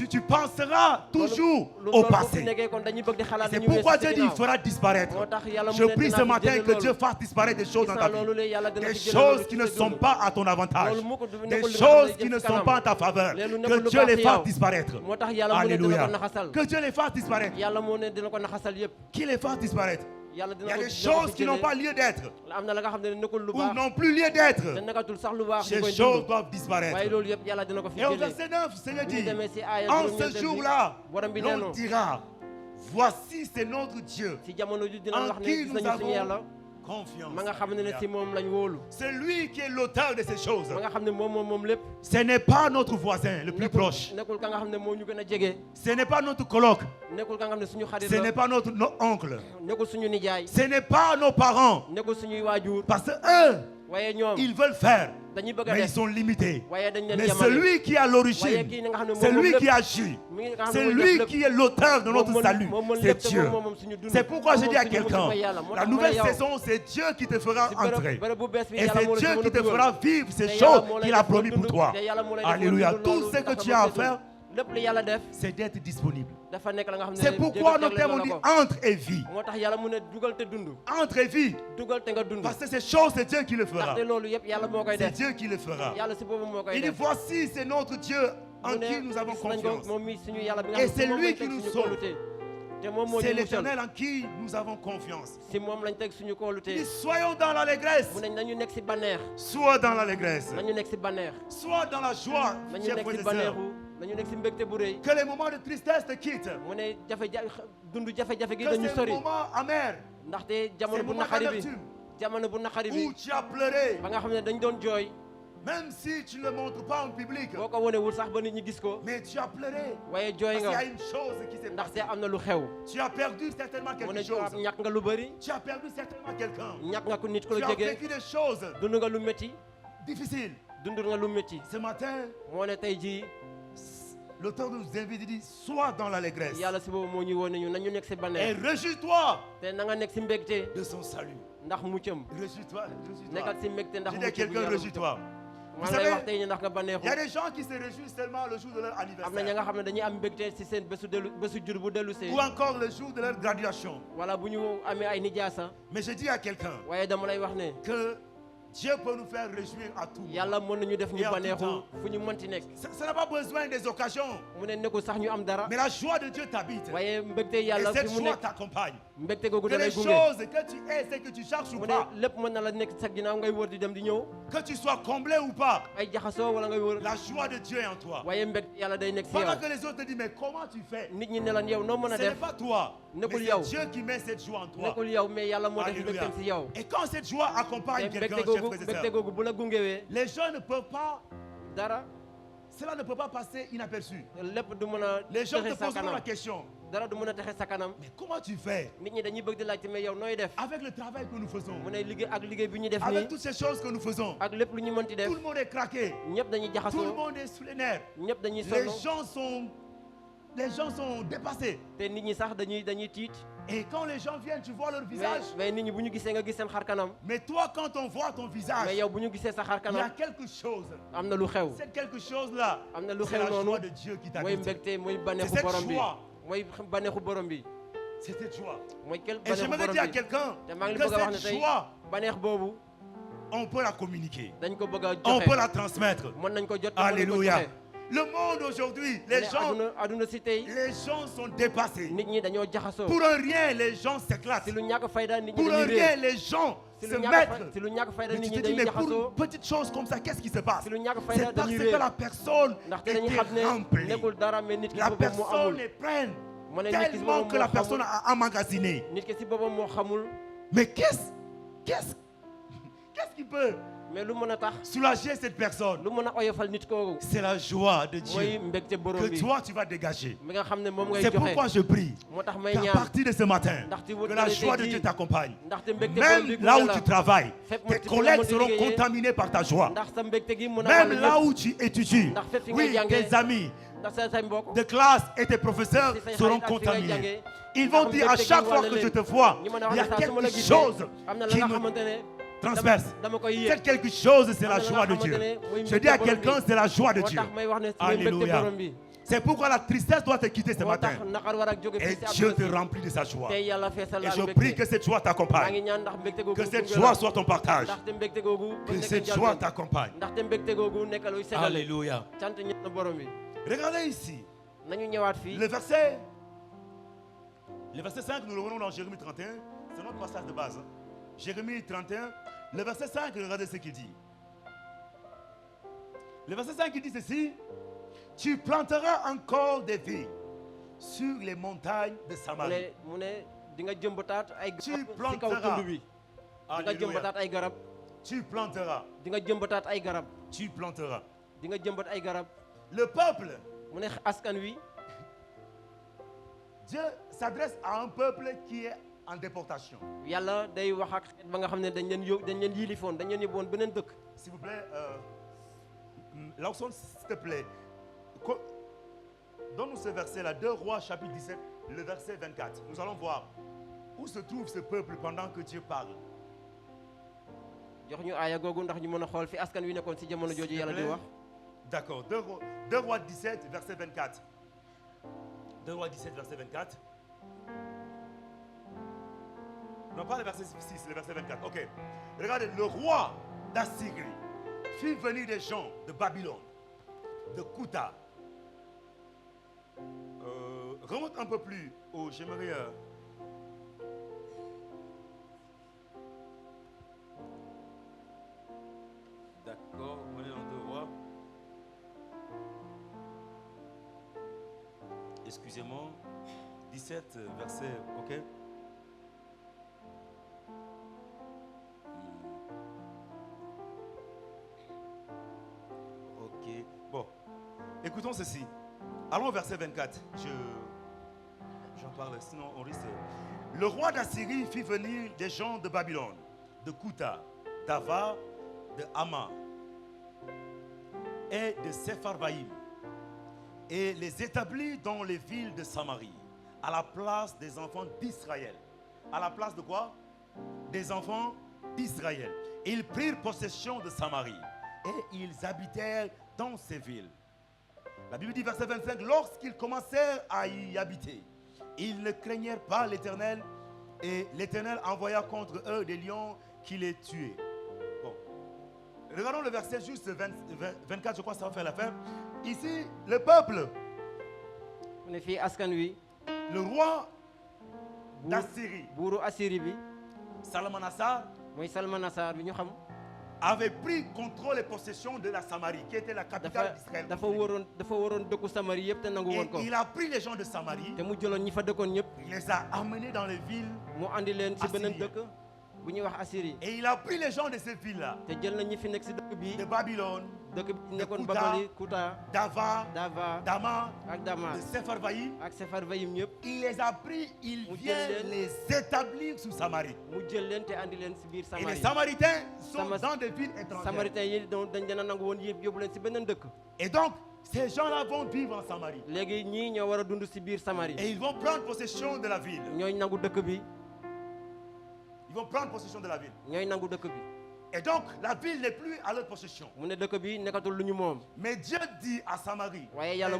tu penseras toujours au loolu bu fi passé. nekkee kon dañuy bëgg di xalaat C'est ñu pourquoi weesu Dieu ci dit il ginnaaw. fera disparaître. moo tax yàlla mu Je ne prie dinaa ce fi matin jëlee que Dieu loolu. fasse disparaître des choses dans gis ta naa loolu vie. la yàlla dina Des fi jëlee choses loolu qui ci ne sa sont dund. pas à ton avantage. loolu mu ko Des nekkul li nga xam choses ne qui jëm ne ci sont kanam. pas en ta faveur. Leelu Que nekkul lu Dieu baax les ci fasse yow. disparaître. moo tax yàlla mu ne dina ko Alléluia. naxasal. Que Dieu les fasse disparaître. yàlla moo ne dina ko naxasal yëpp. Qu'il les fasse disparaître. yàlla Il y dina a ko des dina ko choses fi qui n'ont jëlee. pas lieu d'être am na la nga xam ne nekkul lu ou baax. n'ont plus lieu d'être. te nekkatul sax lu baax. ñu Ces koy choses dund. doivent waaye disparaître. loolu yëpp yàlla dina ko fi Et au jëlee. verset 9, le Seigneur bu ñu dit, demee si aaya en ce juróom-ñeenteel bi, jour-là, borom bi nee l'on na dira, voici c'est notre Dieu si jamono ji dina en wax ne qui gis nous nañu suñu yàlla. avons confiance. ma nga xam ne si moom lañ wóolu. C'est lui qui est l'auteur de ces choses. ma nga xam ne moom lépp. Ce n'est pas notre voisin le plus proche. nekkul ka nga xam ne moo ñu gën a jege. Ce n'est pas notre coloc. nekkul ka nga xam ne suñu xarit Ce n'est la. pas notre oncle. nekkul suñu nijaay. Ce n'est pas nos parents. nekkul suñuy waajur. Parce que eux, waaye ñoom ils veulent faire, dañuy bëgg a mais ils def. sont limités. waaye dañ leen Mais yemale. celui qui est à waaye l'origine, kii nga xam ne c'est moom lui lépp. qui agit. mi ngi nga xam ne C'est mooy lui def qui est l'auteur de notre salut. C'est Dieu. C'est pourquoi je dis à quelqu'un, la nouvelle saison, c'est Dieu qui te fera entrer. Et c'est Dieu qui te fera vivre ces choses qu'il a promis pour toi. Alléluia. Tout ce que tu as à faire, lépp li yàlla def c'est d'être disponible. dafa nekk la nga xam ne. C'est pourquoi notre thème on dit entre et vie. moo tax yàlla mu ne dugal te dund. Entre et vie. dugal te nga dund. Parce que ces choses, c'est Dieu qui le fera. ndaxte loolu yëpp yàlla moo koy C'est def. Dieu qui le fera. yàlla si boobu moo koy Il dit, def. voici, c'est notre Dieu en qui nous avons confiance. moom mi suñu yàlla bi nga Et xam ne c'est moom lui lañ qui teg nous suñu sauve. kóolute. te moom moo C'est ñu musal. l'Éternel en qui nous avons confiance. si moom lañ teg suñu kóolute. Il dit, soyons dans l'allégresse. mu ne nañu nekk si bànneex. Soit dans l'allégresse. nañu nekk si bànneex. Soit dans la joie, nañu chers nekk frères si et sœurs. bànneexu. nañu nekk si mbégte bu rëy. Que les moments de tristesse te quittent. mu ne dund jafe-jafe gi Que dañu ces sori. moments amers, ndaxte jamono ces bu moments naqari bi. d'amertume, jamono bu naqari bi. où tu as pleuré, ba nga xam ne dañ doon jooy. même si tu ne le montres pas en public, boo ko wonewul sax ba nit ñi gis ko. mais tu as pleuré. waaye Parce jooy qu'il y nga. a une chose qui s'est ndaxte passée. am na lu xew. Tu as perdu certainement mu quelque ne chose. ñàkk nga lu bëri. Tu as perdu certainement quelqu'un. ñàkk nga ko nit ku Tu la as jege. vécu des choses dund nga lu métti. difficiles. dund nga lu métti. Ce matin, moo ne tey jii l'auteur nous invite, il dit, sois dans l'allégresse. yàlla si boobu moo ñuy wone ñu nañu nekk si Et bànneex. réjouis-toi te na nga nekk si mbégte de son salut. ndax muccam. Réjouis-toi, réjouis-toi. nekkal si mbégte ndax Je dis à muccam. quelqu'un, réjouis-toi. maa ngi lay wax tey ndax nga bànneexu. Il y a des gens qui se réjouissent seulement le jour de leur am na ña anniversaire. nga xam ne dañuy am mbégte si seen bésu jur bu dellu see. Ou encore le jour de leur graduation. wala bu ñu amee ay nijaasa. Mais je dis à quelqu'un waaye dama lay wax ne que Dieu peut nous faire réjouir à tout moment. yàlla mën nañu def ñu Et en tout baneexu temps. fu ñu mënti nekk Ça n'a pas besoin des occasions. mu ne nekkul sax ñu am dara Mais la joie de Dieu t'habite. waaye mbégte Et yàlla cette fi mu joie nekk t'accompagne. mbégte googu Que da lay les gunge choses que tu es, c'est que tu cherches ou mu pas. ne lépp mën na la nekk sa ginnaaw ngay wër di dem di ñëw Que tu sois comblé ou pas. ay jaxasoo wala ngay wër La joie de Dieu est en toi. waaye mbégte yàlla day nekk si yow Pendant que les autres te disent, mais comment tu fais? nit ñi ne la yow noo mën a Ce n'est def pas toi. Mais nekkul c'est yow Dieu qui met cette joie en toi. nekkul yow mais yàlla moo def Alléluia. mbégteem si yow Et quand cette joie accompagne te quelqu'un, mbégte chers googu frères et mbégte sœurs, googu bu la gungewee les gens ne peuvent pas, dara cela ne peut pas passer inaperçu. lépp du mën a Les gens te texe sa poseront la kanam question, dara du mën a texe sa kanam mais comment tu fais? nit ñi dañuy bëgg di laajte mais yow nooy def Avec le travail que nous faisons, mu ne liggéey ak liggéey bi ñu def avec nii toutes ces choses que nous faisons, ak lépp lu ñu mënti def tout le monde est craqué, ñëpp dañuy tout le jaxasoo monde est sous les nerfs. ñëpp dañuy sonn Les gens sont dépassés. te nit ñi sax dañuy tiit Et quand les gens viennent, tu vois leur visage. mais nit ñi bu ñu gisee nga gis seen xar kanam Mais toi, quand on voit ton visage, mais yow bu ñu gisee sa xar il y a kanam quelque chose. am na lu xew C'est quelque chose-là. am na lu C'est xew la joie noonu de Dieu qui mooy t'habite. mbégte mooy baneexu C'est cette borom bi joie. mooy baneexu borom bi C'est cette joie. mooy kel Et baneexu j'aimerais borom dire à bi quelqu'un te maa ngi que bëgg a wax ne cette tey joie, baneex boobu on peut la communiquer. dañ ko bëgg a On peut joxe la transmettre. mën nañ ko jot Alléluia. Le monde aujourd'hui, les gens aduna si tey sont dépassés. nit ñi dañoo jaxasoo Pour un rien, les gens s'éclatent. si lu ñàkk fayda nit ñi Pour un dañuy rien, réer les gens si se lu mettent. ñàkk fayda Mais nit tu ñi te dis, dañuy mais pour jaxasoo une petite chose comme ça, qu'est-ce qui se passe? si lu ñàkk C'est fayda parce dañuy que réer la personne ndaxte dañuy était xam ne remplie. nekkul dara mais nit ki La si boppam moo personne amul est pleine. mu ne nit ki si Tellement boppam que la moo personne xamul a emmagasiné. nit ki si boppam moo xamul Mais qu'est-ce qui peut mais lu mën a tax soulager cette personne? lu mën a oyofal nit kooku C'est la joie de mooy Dieu mbégte borom que bi toi tu vas dégager. mi nga xam ne moom ngay C'est joxe pourquoi je prie moo tax may qu'à ñaan partir de ce matin, ndaxte que la joie de Dieu t'accompagne. ndaxte mbégte borom bi Même là où gunge tu la travailles, fépp tes ci collègues fi nga seront mën di liggéeyee contaminés par ta joie. ndax sa mbégte gi mën a Même wàll là ñëpp où tu étudies, ndax fépp fi ngay oui, jàngee tes amis ndax say mbokk de classe et tes professeurs si say seront xarit ak fi ngay contaminés. jàngee Ils vont dire à chaque fois que je te vois, ñi mën a il y a wax ne saa su ma la quelque gisee chose am na la qui nga me xamante ne transperce. dama koy yéeg C'est quelque chose, c'est la am na joie la de nga Dieu. xamante ne mooy Je mbégte dis à borom quelqu'un, bi c'est la joie de moo Dieu. tax may wax ne mooy mbégte Alléluia. borom bi C'est pourquoi la tristesse doit te quitter ce moo matin. tax naqar war ak jóge Et fii si Dieu te àdduna si remplit de sa joie. tey yàlla feesal Et la je mbégte prie que cette joie maa ngi t'accompagne. ñaan ndax mbégte googu Que cette gunge joie la. soit ton partage. ndaxte mbégte googu ba Que nekk cette njëlbeen. joie t'accompagne. ndaxte mbégte googu nekk luy segale Alléluia. cant ñett na borom bi Regardez ici. nañu ñëwaat fii Le verset 5, nous le voyons dans Jérémie 31. C'est notre passage de base. Hein. Jérémie 31, le verset 5, regardez ce qu'il dit. Le verset 5, il dit ceci. Tu planteras encore des vignes sur les montagnes de Samarie. mu ne di nga jëmbataat ay garab si kaw planteras. tund bi di nga Alléluia. jëmbataat ay garab Tu planteras. di nga jëmbataat ay garab Tu planteras. di nga jëmbat ay garab Le peuple, mu ne askan wi Dieu s'adresse à un peuple qui est en déportation. yàlla day wax ak xeet ba nga xam ne dañ leen yilifoon dañ leen yóbbuwoon beneen dëkk S'il vous plaît, Lawson, s'il te plaît, donne-nous ce verset-là, 2 Rois chapitre 17, le verset 24. Nous allons voir où se trouve ce peuple pendant que Dieu parle. jox ñu aaya googu ndax ñu mën a xool fi askan wi nekkoon si jamono jooju yàlla di wax D'accord, 2 Rois 17, verset 24. 2 Rois 17, verset 24. Non, pas le verset 6, le verset 24. Ok. Regardez, le roi d'Assyrie fit venir des gens de Babylone, de Kouta. Remonte un peu plus haut, j'aimerais... D'accord, on est dans 2 Rois. Excusez-moi. 17, verset, ok. Ok, bon. Écoutons ceci. Allons au verset 24. J'en parle, sinon on risque. Le roi d'Assyrie fit venir des gens de Babylone, de Kouta, d'Ava, de Hama et de Sepharvaïm, et les établit dans les villes de Samarie, à la place des enfants d'Israël. À la place de quoi? Des enfants d'Israël. Ils prirent possession de Samarie et ils habitèrent dans ces villes. La Bible dit, verset 25, lorsqu'ils commencèrent à y habiter, ils ne craignèrent pas l'Éternel et l'Éternel envoya contre eux des lions qui les tuaient. Bon, Regardons le verset juste 24, je crois que ça va faire l'affaire. Ici, le peuple, mu ne fii askan wi le roi d'Assyrie, buuru Assyrie bi Salmanassar, mooy Salmanasar bi ñu xam avait pris contrôle et possession de la Samarie, qui était la capitale d'Israël. dafa waroon dëkku Samarie yëpp te nangu woon Et ko il a pris les gens de Samarie, te mu jëloon ñi fa dëkkoon ñëpp il les a amenés dans les villes, mu andi leen si beneen Assyrie. dëkk bu ñuy wax Assyrie et il a pris les gens de ces villes-là, te jël na ñi fi nekk si dëkk bi de Babylone, dëkk bi nekkoon Kuta, Babali Kuta d'Ava, Dava d'Ama, ak de Damas Sepharvaïm. ak Sepharvaïm ñëpp Il les a pris, il Mu vient jël leen. les établir sous Samarie. mu jël leen te andi leen si biir Et les Samarie Samaritains sont Sama- dans des villes étrangères. Samaritains yi dañ leen a nangu woon yëpp yóbbu leen si beneen dëkk Et donc, ces gens-là vont vivre en Samarie. léegi ñii ñoo war a dund si biir Samarie Et ils vont prendre possession de la ville. ñooy nangu dëkk bi Ils vont prendre possession de la ville. ñooy nangu dëkk bi Et donc, la ville n'est plus à leur possession. mu ne dëkk bi nekkatul lu ñu moom Mais Dieu dit à Samarie, waaye yàlla et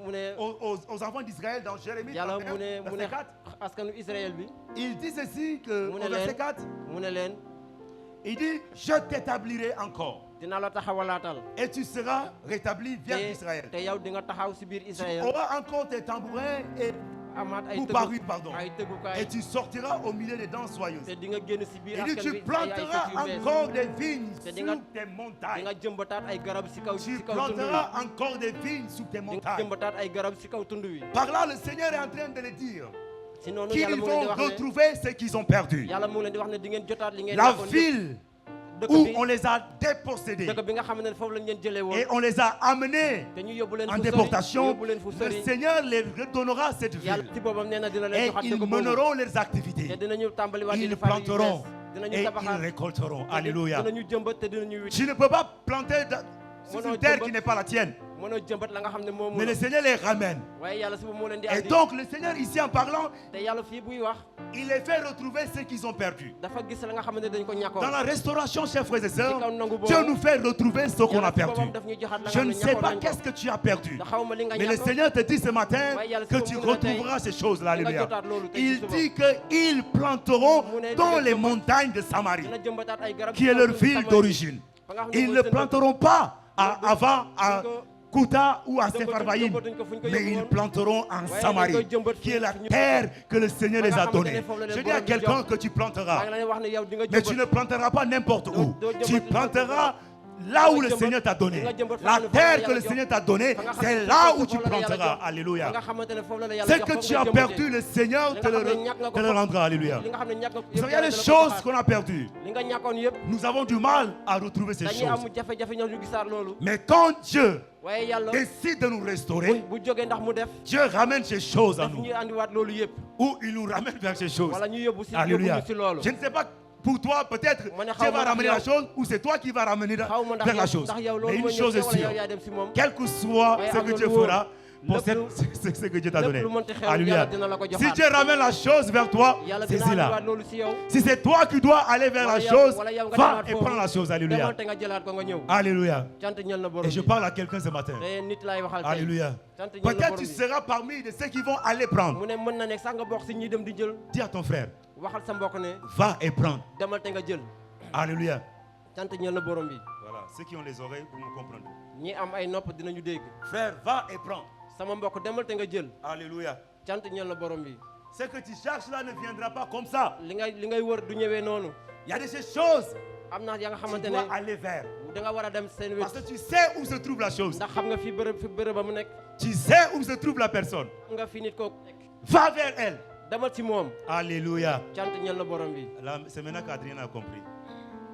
mu ne aux enfants d'Israël dans Jérémie yàlla 31, mu ne verset 4, askanu Israël bi il dit ceci que, mu au ne verset leen 4, mu ne leen il dit, je t'établirai encore dina la taxawalaatal et tu seras rétabli vers te Israël. te yow di nga taxaw si biir Tu Israël auras encore tes tambourins et amaat ay ou parus, pardon. ay tëggukaay Et tu sortiras au milieu des dents soyeuses. te di nga génn si biir Il dit, askan tu bi ay planteras fête yu bees encore des vignes Te sous di nga- tes di montagnes. nga jëmbataat ay garab si kaw Tu si kaw tund wi planteras encore des vignes sous tes di nga montagnes. jëmbataat ay garab si kaw tund wi Par là, le Seigneur est en train de le dire si noonu qu'ils yàlla mu ngi leen vont di wax ne retrouver ce qu'ils ont perdu. yàlla mu ngi leen di wax ne di ngeen jotaat li ngeen La ñàkkoon yëpp. ville dëkk où bi on les a dépossédés dëkk bi nga xam ne foofu lañ leen jëlee woon et on les a amenés te ñu yóbbu leen en fu sori déportation, yóbbu leen fu le sori Seigneur les redonnera cette yàlla ville ci boobam nee na dina leen et joxaat ils dëkk boobu mèneront leurs te activités. dinañu tàmbaliwaat di Ils defar yu planteront bees et dinañu ils tabaxaat récolteront. Alléluia. dinañu jëmbat te dinañu witt Tu ne peux pas planter sur Mënoo une terre jëmbat. qui n'est pas la tienne. mënoo jëmbat la nga xam ne moom Mais le Seigneur les ramène. waaye yàlla si boobu moo leen di Et andi donc le Seigneur ici en parlant, te yàlla fii buy wax il les fait retrouver ce qu'ils ont perdu. dafa gis la nga xam ne dañ ko ñàkkoon Dans la restauration, chers frères et sœurs, Ci kaw nangu boobu, Dieu nous fait retrouver ce qu'on a yàlla si perdu. boobam daf ñuy joxaat la nga Je xam ne ne sais ñàkkoon pas nañ ko qu'est-ce que tu as perdu. da xaw ma li nga Mais le ñàkkoon Seigneur te dit ce matin Ouais, il y a le que tu Seigneur mu ne tey, retrouveras ces choses-là. di nga Alléluia. jotaat loolu tey Il ci suba. dit qu'ils planteront Mu ne dans dina les jëmbat- montagnes de Samarie, dina jëmbataat ay garab qui ci est kaw leur tund ville Samarie. d'origine. Ba nga xam ne Ils mooy ne seen dëkk. planteront pas avant à Duñ ko- Kouta ou à jëmbatuñ- Sepharvaïm, jëmbatuñ ko fuñ ko mais yóbbu ils woon. planteront en Ouais, Samarie, dañ koy jëmbat qui est la fi ñu- terre que le Seigneur Ba les nga a xamante ne donnée. foofu la leen Je dis à borom bi quelqu'un jox. que tu planteras. maa ngi leen wax ne yow di nga Mais tu jëmbat ne planteras pas n'importe où. doo Tu jëmbat planteras là où le Seigneur t'a donné. La terre que le Seigneur t'a donnée, c'est là où tu planteras. Alléluia. nga xamante ne foofu la la yàlla Ce jox, que foofu tu nga as jëmbatee. perdu, le Seigneur Li te nga le, xam ne ñàkk nga ko te le rendra. Alléluia. li nga xam ne ñàkk nga ko Vous savez, il y a yàlla des dala ko choses joxaat. qu'on a perdues. li nga ñàkkoon yëpp Nous avons du mal à retrouver ces dañuy choses. am jafe-jafe ñoo ñu gisaat loolu Mais quand Dieu waaye yàlla décide de nous restaurer, bu jógee ndax mu def Dieu ramène ces choses à daf nous. ñuy andiwaat loolu yëpp Ou il nous ramène vers ces choses. wala ñu yóbbu si Alléluia. yóbbu ñu si loolu Je ne sais pas pour toi, peut-être Ma ne Dieu xaw ma va ndax ramener la yow- chose ou c'est toi qui vas ramener xaw ma vers la ndax chose. ndax yow Mais loolu une mooy chose ñëw est wala yow sûre, yaa dem si moom quel que soit Ouais, ce am que na Dieu lu wóor. fera pour Lépp lu- ce que Dieu t'a donné. lépp lu mënti xew Alléluia. yàlla dina la ko Si joxaat Dieu ramène la chose vers toi, yàlla dina saisis-la. andiwaat loolu si yow Si c'est toi qui dois aller vers la wala yow- chose, wala yow nga va demaat et foofu. prends la chose. Alléluia. demal te nga jëlaat ko nga ñëw Alléluia. cant ñel na borom Et je bi parle à quelqu'un ce matin. te nit laay waxal tey Alléluia. cant ñel na Peut-être borom tu bi seras parmi de ceux qui vont aller prendre. mu ne mën na nekk sax nga bokk si ñi dem di jël Dis à ton frère, waxal sa mbokk ne va et prends. demal te nga jël Alléluia. cant ñel na borom bi Voilà, ceux qui ont les oreilles, vous me comprendrez. ñi am ay nopp dinañu dégg Frère, va et prends. sama mbokk demal te nga jël Alléluia. cant ñel na borom bi Ce que tu cherches là ne viendra pas comme ça. li ngay wër du ñëwee noonu Il y a de ces choses am na ya nga que tu xamante dois ne aller vers. da nga war a dem seen Parce wet que tu sais où se trouve la chose. ndax xam nga fi bërëb ba mu nekk Tu sais où se trouve la personne. xam nga fi nit kooku nekk Va vers elle. demal ci moom Alléluia. cant ñel na borom bi Là, c'est maintenant qu'Adrien a compris.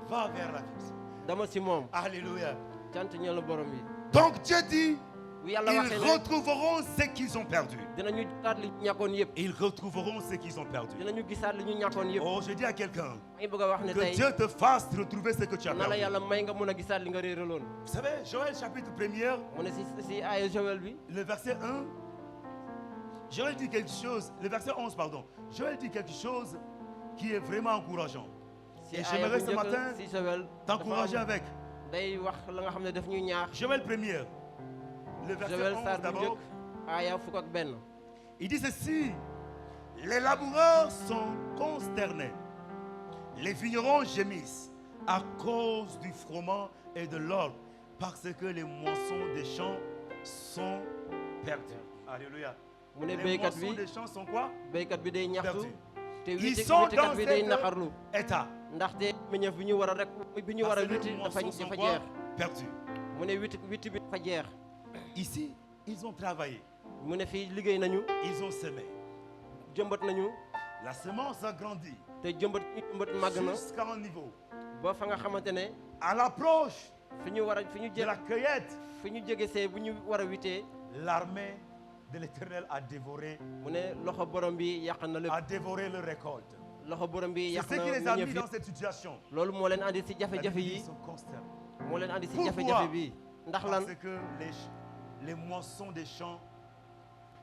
Va vers la fille. demal ci moom Alléluia. cant ñel na borom bi Donc Dieu dit, bu yàlla ils waxee ne retrouveront ce qu'ils ont perdu. dinañu gisaat li ñu ñàkkoon yëpp Ils retrouveront ce qu'ils ont perdu. dinañu gisaat li ñu ñàkkoon yëpp Oh, je dis à quelqu'un, maa ngi bëgg a wax ne que tey Dieu te fasse retrouver ce que tu as na la perdu. yàlla may nga mun a gisaat li nga réeraloon Vous savez, Joël chapitre 1er, mu ne si aaya Joël bi le verset 1, Joël dit quelque chose, le verset 11, pardon. Joël dit quelque chose qui est vraiment encourageant. si Et aaya j'aimerais bu ce njëkk matin si Joël t'encourager avec. day wax la nga xam ne daf ñuy ñaax Joël 1er, le verset Joël 11 saar bu d'abord. njëkk aaya fukk ak benn Il dit ceci, les laboureurs sont consternés, les vignerons gémissent, à cause du froment et de l'orge, parce que les moissons des champs sont perdues. Alléluia. mu ne Les béykat moissons bi des champs sont quoi? béykat bi day ñaxtu Perdu. te Ils sont witikat dans bi day cet naxarlu état. ndaxte meññeef bi ñu war a rek bi ñu war a Parce que witi les dafa moissons sont dafa quoi? jeex Perdus. mu ne witi bi dafa jeex Ici, ils ont travaillé, mu ne fii liggéey nañu ils ont semé. jëmbat nañu La semence a grandi te jëmbat màgg na jusqu'à un niveau. ba fa nga xamante ne À l'approche fi ñu war a fi ñu de la cueillette, fi ñu jege see bu ñu war a witee l'armée de l'Éternel a dévoré mu ne loxo borom bi yàq na lépp le récolte. loxo borom bi C'est yàq ce na qui les a mis meññeef dans yi cette situation. loolu moo leen andi si La jafe-jafe Bible dit, yi ils sont consternés. moo leen andi si Pourquoi? jafe-jafe bi ndax lan Parce que les moissons des champs,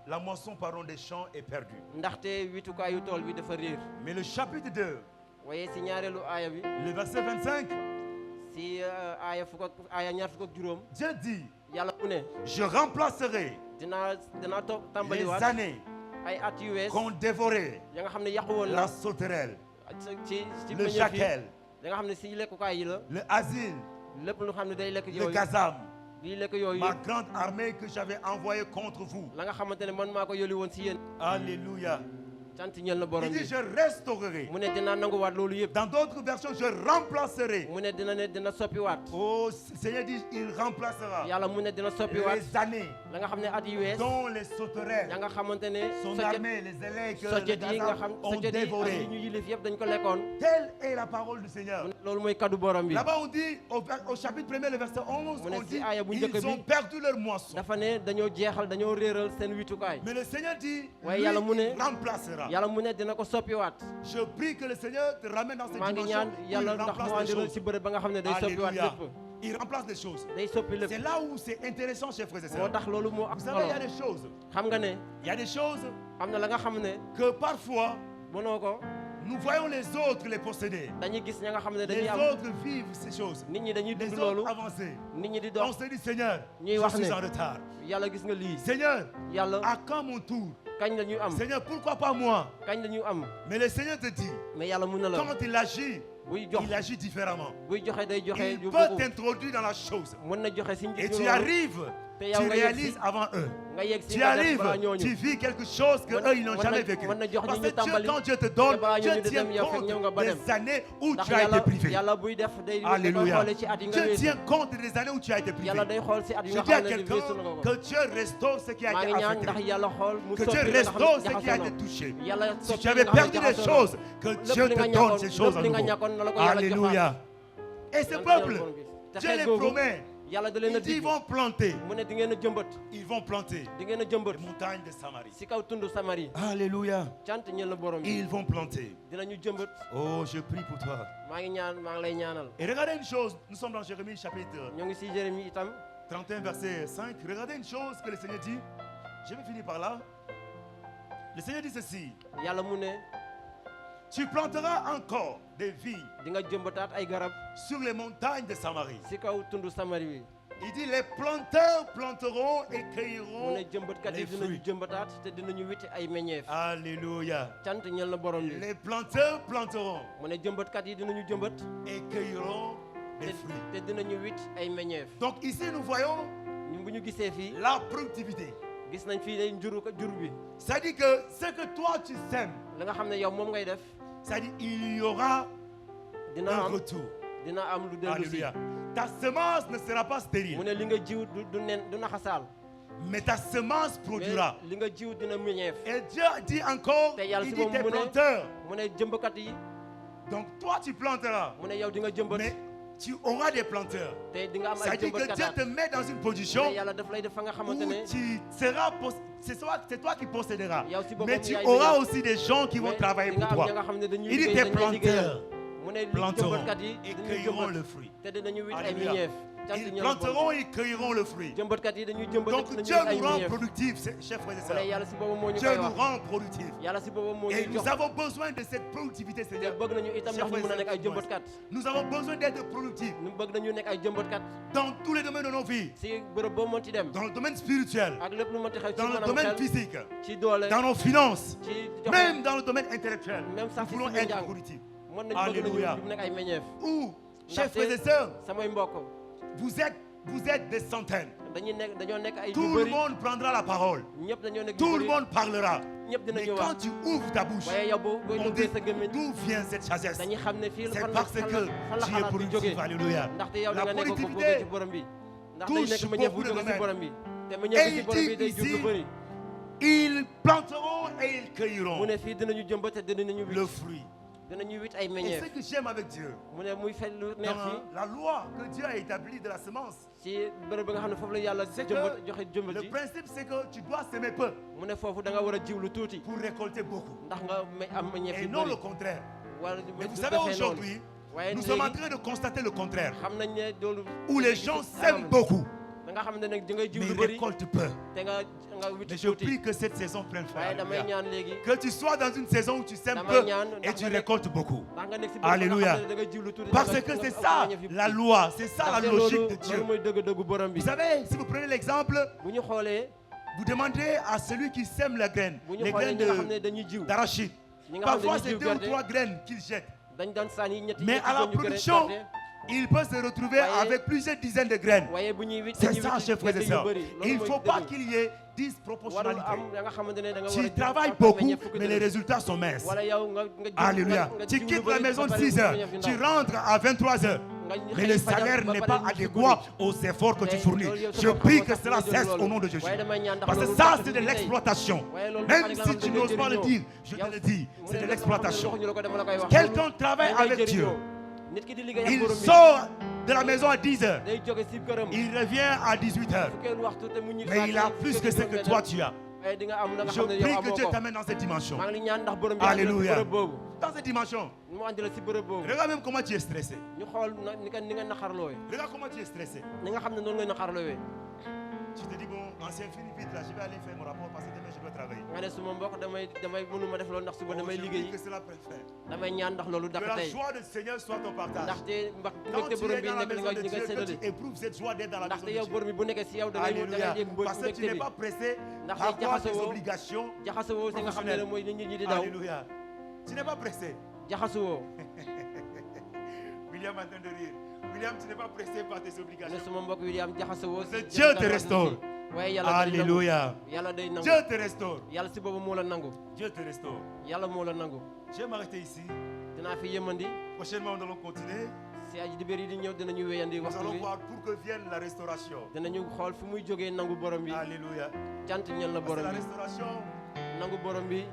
la moisson pardon, des champs est perdue. ndaxte witukaayu tool bi dafa réer Mais le chapitre 2, waaye si ñaareelu aaya bi le verset 25, si aaya ñaar fukk ak juróom Dieu dit, yàlla mu ne je remplacerai dinaa les tàmbaliwaat années ay at yu wees qu'ont dévoré ya nga xam ne yàqu woon la la sauterelle, ci le meññeef yi jaquelle, ya nga xam ne si lekkukaay yi la le asile, lépp lu xam ne day lekk le yooyu gazam, di lekk yooyu ma grande armée que j'avais envoyée contre vous. la nga xamante ne man maa ko yóli woon si yéen Alléluia. sant ñeel na borom Il bi dit, je restaurerai. mu ne dinaa nanguwaat loolu yëpp Dans d'autres versions, je remplacerai. mu ne dina soppiwaat Oh, Seigneur dit, il remplacera yàlla mu ne dina soppiwaat les années la nga xam ne at yu wees dont les sauterelles, ya nga xamante ne son soccet armée, les élèves, le soccet yi nga xam gazam ont soccet yi ak dévoré. yi ñu yilif yëpp dañ ko lekkoon Telle est la parole du Seigneur. mu ne loolu mooy kaddu borom bi Là-bas, on dit, au chapitre 1er, le verset 11, Mu ne on si dit, aaya bu njëkk ils bi ont perdu leur moisson. dafa ne dañoo jeexal dañoo réeral seen witukaay Mais le Seigneur dit, Ouais, lui, yàlla mu ne- il remplacera. yàlla mu ne dina ko soppiwaat Je prie que le Seigneur te ramène dans cette maa ngi dimension ñaan où il yàlla ndax mu remplace andi les la choses. si bërëb ba nga xam ne day soppiwaat Alléluia. lépp Il remplace les choses. day soppi lépp C'est là où c'est intéressant, chers frères et moo sœurs. tax loolu moo am Vous savez, il y a solo des choses. xam nga ne Il y a des choses am na la nga xam ne que parfois, mënoo ko nous voyons les autres les posséder. dañuy gis ña nga xam ne Les dañuy am autres vivent ces choses. nit ñi dañuy Les dund autres loolu avancer. nit ñi di On dox se dit, Seigneur, ñuy je wax suis ne en retard. yàlla gis nga lii Seigneur, yàlla à quand mon tour? kañ la ñuy am Seigneur, pourquoi pas moi? kañ la ñuy am Mais le Seigneur te dit, mais yàlla mun na la quand il agit, buy jox il agit différemment. buy joxe day joxe Il yu peut bëgg t'introduire dans la chose. mën na joxe si Et njëkk tu loolu arrives, te yow tu nga yegg réalises si avant eux. nga yegg si Tu nga def arrives, balaa tu ñooñu vis quelque chose que Mën- eux ils n'ont mën jamais na- vécu. mën na jox Parce ñi que ñu Dieu, tàmbali, quand Dieu te donne, te balaa Dieu ñooñu di tient dem, yow fekk ñëw nga compte ba dem. des années où ndax tu as été privé. yàlla buy def day da koy Alléluia. xoole ci at yi nga Dieu weesu tient compte des années où tu as été privé. yàlla day xool si at yi Je nga dis à xam ne quelqu'un weesu na ko que Dieu restaure ce qui a maa été ngi ñaan affecté. ndax yàlla xool mu Que soppi Dieu li nga restaure xam ce ne qui a jaxasoo été na. touché. yàlla Si soppi tu li avais nga xam ne perdu des jaxasoo na. choses, que Lépp Dieu li nga te donne ces ñàkkoon, choses à lépp li nga nouveau. ñàkkoon na la ko yàlla joxaat. Alléluia. Et ce Sant peuple, yàlla borom bi. te Dieu xeet les googu promet. yàlla da leen a Il dit, ils dig vont planter. mu ne di ngeen a jëmbat Ils vont planter di ngeen a jëmbat les montagnes de Samarie. si kaw tund Samari Alléluia. cant ñeel la borom bi Ils vont planter. dinañu jëmbat Oh, je prie pour toi. maa ngi ñaan maa ngi lay ñaanal Et regardez une chose, nous sommes dans Jérémie chapitre ñoo ngi si Jérémie itam 31, verset 5. Regardez une chose que le Seigneur dit. Je vais finir par là. Le Seigneur dit ceci. yàlla mu ne Tu planteras encore des vignes di nga jëmbataat ay garab sur les montagnes de Samarie. si kaw tund Samari bi Il dit, les planteurs planteront et mu cueilleront ne jëmbatkat yi les dinañu fruits. jëmbataat te dinañu witti ay meññeef Alléluia. cant ñeel na borom bi Les planteurs planteront mu ne jëmbatkat yi dinañu jëmbat et cueilleront des te fruits. te dinañu witt ay meññeef Donc ici, nous voyons ñun bu ñu gisee fii la productivité. gis nañ fii day jur bi C'est-à-dire que ce que toi tu sèmes, la nga xam ne yow moom ngay def c'est-à-dire il y aura dina un am retour. dina am lu dellu si Alléluia. Ta semence ne sera pas mu stérile, ne li nga jiw du nen du naxasaal mais ta semence mais produira. li nga jiw dina meññeef Et Dieu dit encore, te yàlla il si dit moom tes mu ne planteurs. mu ne jëmbakat yi Donc toi tu planteras, mu ne yow di nga jëmbat mais tu auras des planteurs. te di nga am ay C'est-à-dire que Dieu jëmbatkataat te met dans une position mais yàlla daf lay def fa nga xamante où ne tu seras, c'est toi qui posséderas. yow si boppam Mais tu yaay auras meññeef. aussi des gens qui vont Mais travailler di pour nga am ña toi. nga xam ne dañuy Il dit liggéey tes dañ lay liggéeyal planteurs mu ne li planteront jëmbatkat yi et dañuy cueilleront le jëmbat fruit. te dinañu witt ay Alléluia. meññeef cant Ils ñeel na borom planteront et cueilleront le fruit. jëmbatkat yi dañuy jëmbat Donc te Dieu dinañu witt ay nous rend meññeef productifs, chers frères et mu ne sœurs. yàlla si boppam moo ñu Dieu koy nous wax rend productifs. yàlla si boppam moo Et ñuy nous jox avons besoin de cette productivité, te Seigneur. bëgg nañu itam ndax ñu mën a nekk ay jëmbatkat Nous avons besoin d'être productifs ñu bëgg nañu nekk ay jëmbatkat dans tous les domaines de nos vies. si bërëb boo mënti dem Dans le domaine spirituel, ak lépp lu mënti xew ci dans le maanaam domaine xel physique, ci doole dans nos finances, ci joxe même dans le domaine intellectuel. même Nous sax si voulons suñu être njàng productifs. mën nañu bëgg Alléluia. nañu nekk ay meññeef Où Chers frères et sœurs, samay mbokk vous êtes des centaines. dañoo nekk ay Tout le monde prendra la parole. ñëpp dañoo nekk Tout le monde parlera. ñëpp Mais dinañu quand wax tu ouvres ta bouche, waaye yow boo on ubbee dit sa gémmiñ d'où vient cette sagesse. dañuy xam ne fii C'est fan la parce fan que la fan la tu es xalaat di productif. jógee Alléluia. ndaxte yow La da nga nekk ko productivité bëggee ci borom bi ndax day touche nekk ma ñëf bu beaucoup de jóge ci domaines. borom bi te ma Et ñëf ci il borom bi dit day jur lu ici, bëri ils planteront et ils mu cueilleront ne fii dinañu jëmbat te dinañu le wit fruit. dinañu wit ay Et ce meññeef que j'aime avec Dieu, mu ne muy fel lu neex dans fii la loi que Dieu a établie de la semence, ci bërëb bi nga xam ne foofu la yàlla c'est jëmbat que joxe jëmbat le ji principe c'est que tu dois s'aimer peu mu ne foofu da nga war a jiw lu tuuti pour récolter beaucoup. ndax nga am meññeef Et yu non le bëri contraire. wala Mais vous du savez, defee noonu aujourd'hui, waaye nous sommes en léegi train de constater le contraire. xam nañ ne loolu Où les gens s'aiment beaucoup, da nga xam ne nag di ngay jiw mais lu ils bëri récoltent peu. te nga wit Mais je tuuti prie que cette saison prenne fin. waaye damay Alléluia. ñaan léegi Que tu sois dans une saison où tu sèmes damay peu ñaan et ndax tu nga nekk récoltes beaucoup. ndax nga nekk si Alléluia. da nga jiw lu tuuti Parce nga- que nga c'est am ça meññeef yu la bëri. loi, c'est ça la Ndaxte logique loolu de Dieu. loolu mooy dëgg-dëggu borom bi Vous savez, si vous prenez l'exemple, bu ñu xoolee vous demandez à celui qui sème la graine, bu ñu les xoolee graines ñi nga xam ne de- dañuy jiw d'arachide. ñi nga xam ne Parfois, dañuy c'est jiw 2 ou gerte 3 graines qu'il jette. dañ daan sànni ñetti Mais à la ñu gën a production, gerte. il peut se retrouver Voyez. avec plusieurs dizaines de graines. waaye bu ñuy wit C'est dañuy ça, wit chers frères et gerte yu sœurs. bëri Il ne loolu faut mooy pas dëgg. qu'il y ait warul disproportionnalité. am ya nga xamante ne da nga war Tu a travailles am beaucoup, meññeef fukki mais les dërëm. résultats sont minces. wala yow nga jiw Alléluia. nga Tu jiw quittes lu la bëri maison de ba pare 6 heures, meññeef yu tu ndaw. rentres à 23 heures. Nga Mais xëy le fajar salaire ba n'est pare pas wut lu adéquat bëri. aux efforts que tu Mais fournis. loolu yow sa Je bopp prie moo que tax cela nga jël cesse loolu. au nom de Jésus. waaye damay ñaan ndax Parce que loolu ça, tax c'est de ñu tey. l'exploitation. waaye loolu Même dafa si nga xam tu ne n'oses dañuy pas le jëriñoo. dire, je te Yow- le dis, mu c'est ne de la l'exploitation. waxuñu la ko, dama la koy wax. Quelqu'un travaille Dañ koy avec Dieu. jëriñoo. nit ki di liggéey ak Il borom bi sort de la maison à 10 heures. day jóge si këram Il revient à 18 heures. fukkeelu waxtu te mu ñibbi Mais il a plus que ce que toi tu as. waaye di nga am la nga Je xam ne yow prie que amoo Dieu ko t'amène dans cette dimension. maa ngi ñaan ndax borom bi andi la si Alléluia. bërëb boobu Dans cette dimension. mu andi la si bërëb boobu Regarde même comment tu es stressé. ñu xool ni nga naxarloowe Regarde comment tu es stressé. ni nga xam ne noonu ngay naxarloowee Tu te dis, bon, ancien fini vite là, je vais aller faire mon rapport parce que demain je dois travailler. nga ne suma mbokk damay mënuma def loolu ndax suba Oh, damay je liggéeyi prie que cela préfère. damay ñaan ndax loolu Que dakk la tey joie du Seigneur soit ton partage. ndaxte Quand mbégte tu borom es bi dans la nekk li maison nga de ñi Dieu, nga que séddale tu éprouves cette joie d'être dans la maison ndaxte de yow Dieu. borom bi bu nekkee si yow da ngay Alléluia. yëg Parce que tu mbégte n'es bi pas pressé ndax à tey voir tes jaxasoo obligations. jaxasoo si nga xam ne mooy nit ñi di daw Alléluia. Tu n'es pas pressé. jaxasoo William est en train de rire. William, tu n'es pas pressé par tes ne obligations. suma mbokk William jaxasoo C'est Dieu te restaure. waaye yàlla day nangu Alléluia. yàlla day nangu Dieu te restaure. yàlla si boobu moo la nangu Dieu te restaure. yàlla moo la nangu Je vais m'arrêter ici. dinaa fi yëmandi Prochainement, nous allons continuer. si aji dibéer yi di ñëw dinañu wéyandi Nous waxtu allons bi voir pour que vienne la restauration. dinañu xool fu muy jógee nangu borom bi Alléluia. cant ñel na Parce que borom la bi restauration, nangu borom bi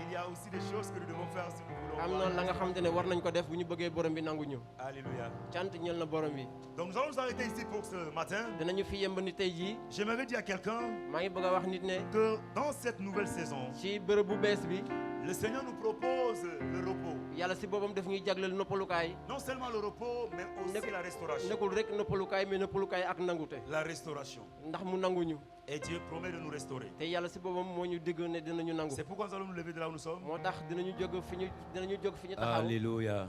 il y a aussi des choses que nous devons faire si nous voulons am voir. na la nga xamante ne war nañ ko def bu ñu bëggee borom bi nangu ñu Alléluia. cant ñel na borom bi Donc nous allons nous arrêter ici pour ce matin. dinañu fi yëmbandi tey jii J'aimerais dire à quelqu'un maa ngi bëgg a wax nit ne que dans cette nouvelle saison, ci bërëb bu bees bi le Seigneur nous propose le repos. yàlla si boppam daf ñuy jagleel noppalukaay Non seulement le repos, mais aussi la restauration. nekkul rek noppalukaay mais noppalukaay ak nangute La restauration. ndax mu nanguñu Et Dieu promet de nous restaurer. te yàlla si boppam moo ñu digg ne dinañu nangu C'est pourquoi nous allons nous lever de là où nous sommes. moo tax dinañu jóg fi ñu taxaw Alléluia.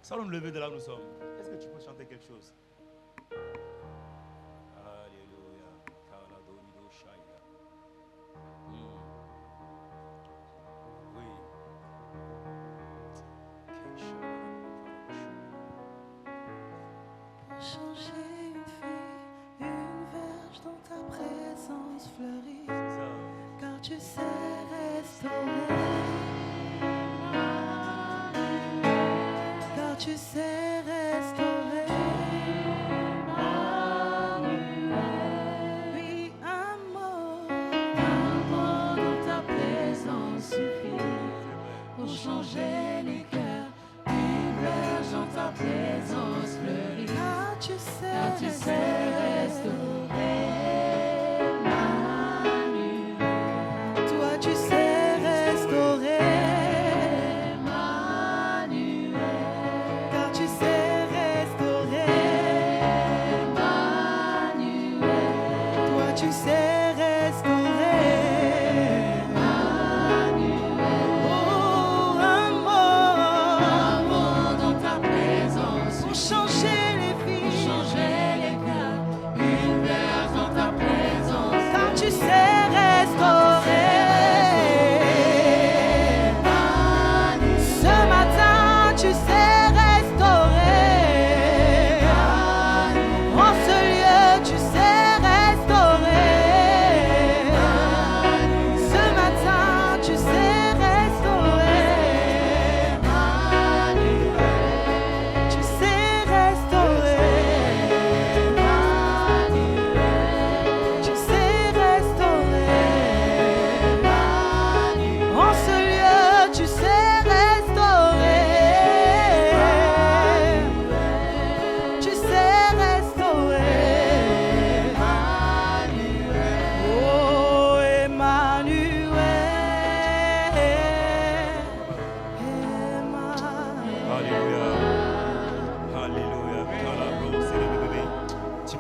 Nous allons nous lever de là où nous sommes. Est-ce que tu peux chanter quelque chose? Alléluia. Kaladorido Shaya. Oui. Changer une fille, une verge dans ta présence fleurit, car tu sais restaurer, car tu sais restaurer. Oui, un mot dans ta présence suffit pour changer les cœurs. Une verge dans ta présence fleurit, car tu sais restaurer. Emmanuel. Toi tu sais restaurer. Emmanuel. Car tu sais restaurer. Emmanuel. Toi tu sais restaurer. Oh, un mot dans ta présence pour changer les vies, changer les cœurs.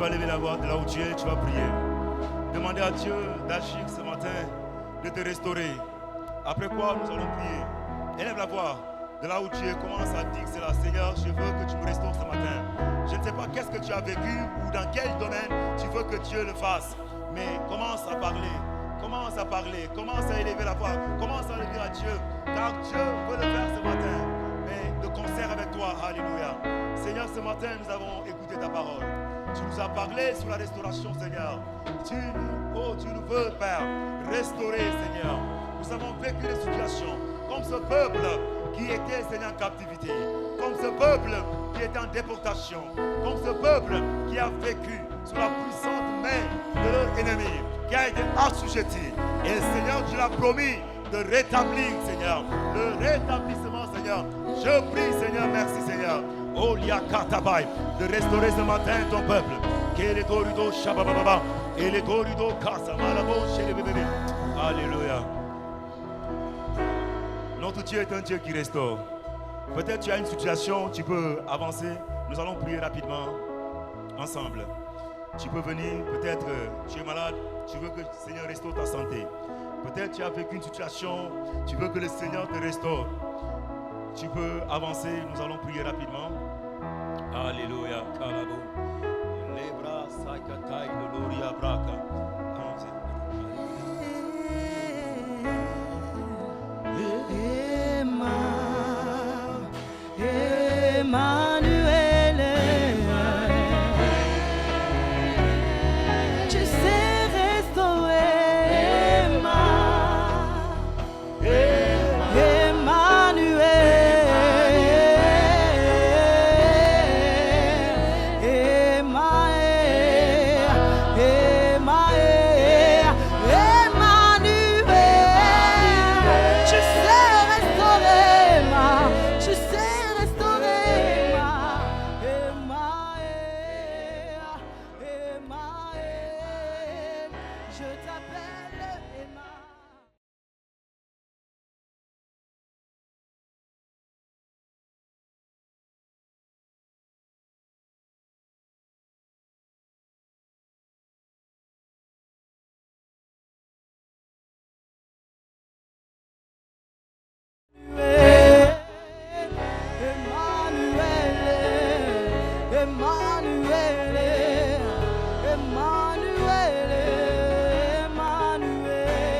vas lever la voix de là où tu es, tu vas prier. Demander à Dieu d'agir ce matin, de te restaurer. Après quoi, nous allons prier. Élève la voix de là où tu es, commence à dire cela. Seigneur, je veux que tu me restaures ce matin. Je ne sais pas qu'est-ce que tu as vécu ou dans quel domaine tu veux que Dieu le fasse. Mais commence à parler. Commence à parler. Commence à élever la voix. Commence à le dire à Dieu. Car Dieu veut le faire ce matin. Mais de concert avec toi. Alléluia. Seigneur, ce matin, nous avons écouté ta parole. Tu nous as parlé sur la restauration, Seigneur. Tu nous veux, Père, restaurer, Seigneur. Nous avons vécu des situations comme ce peuple qui était, Seigneur, en captivité. Comme ce peuple qui était en déportation. Comme ce peuple qui a vécu sous la puissante main de leur ennemi, qui a été assujetti. Et Seigneur, tu l'as promis de rétablir, Seigneur, le rétablissement, Seigneur. Je prie, Seigneur, merci, Seigneur. Oh, Liakatabai, de restaurer ce matin ton peuple. Alléluia. Notre Dieu est un Dieu qui restaure. Peut-être tu as une situation, tu peux avancer. Nous allons prier rapidement ensemble. Tu peux venir, peut-être tu es malade, tu veux que le Seigneur restaure ta santé. Peut-être tu as vécu une situation, tu veux que le Seigneur te restaure. Tu peux avancer, nous allons prier rapidement.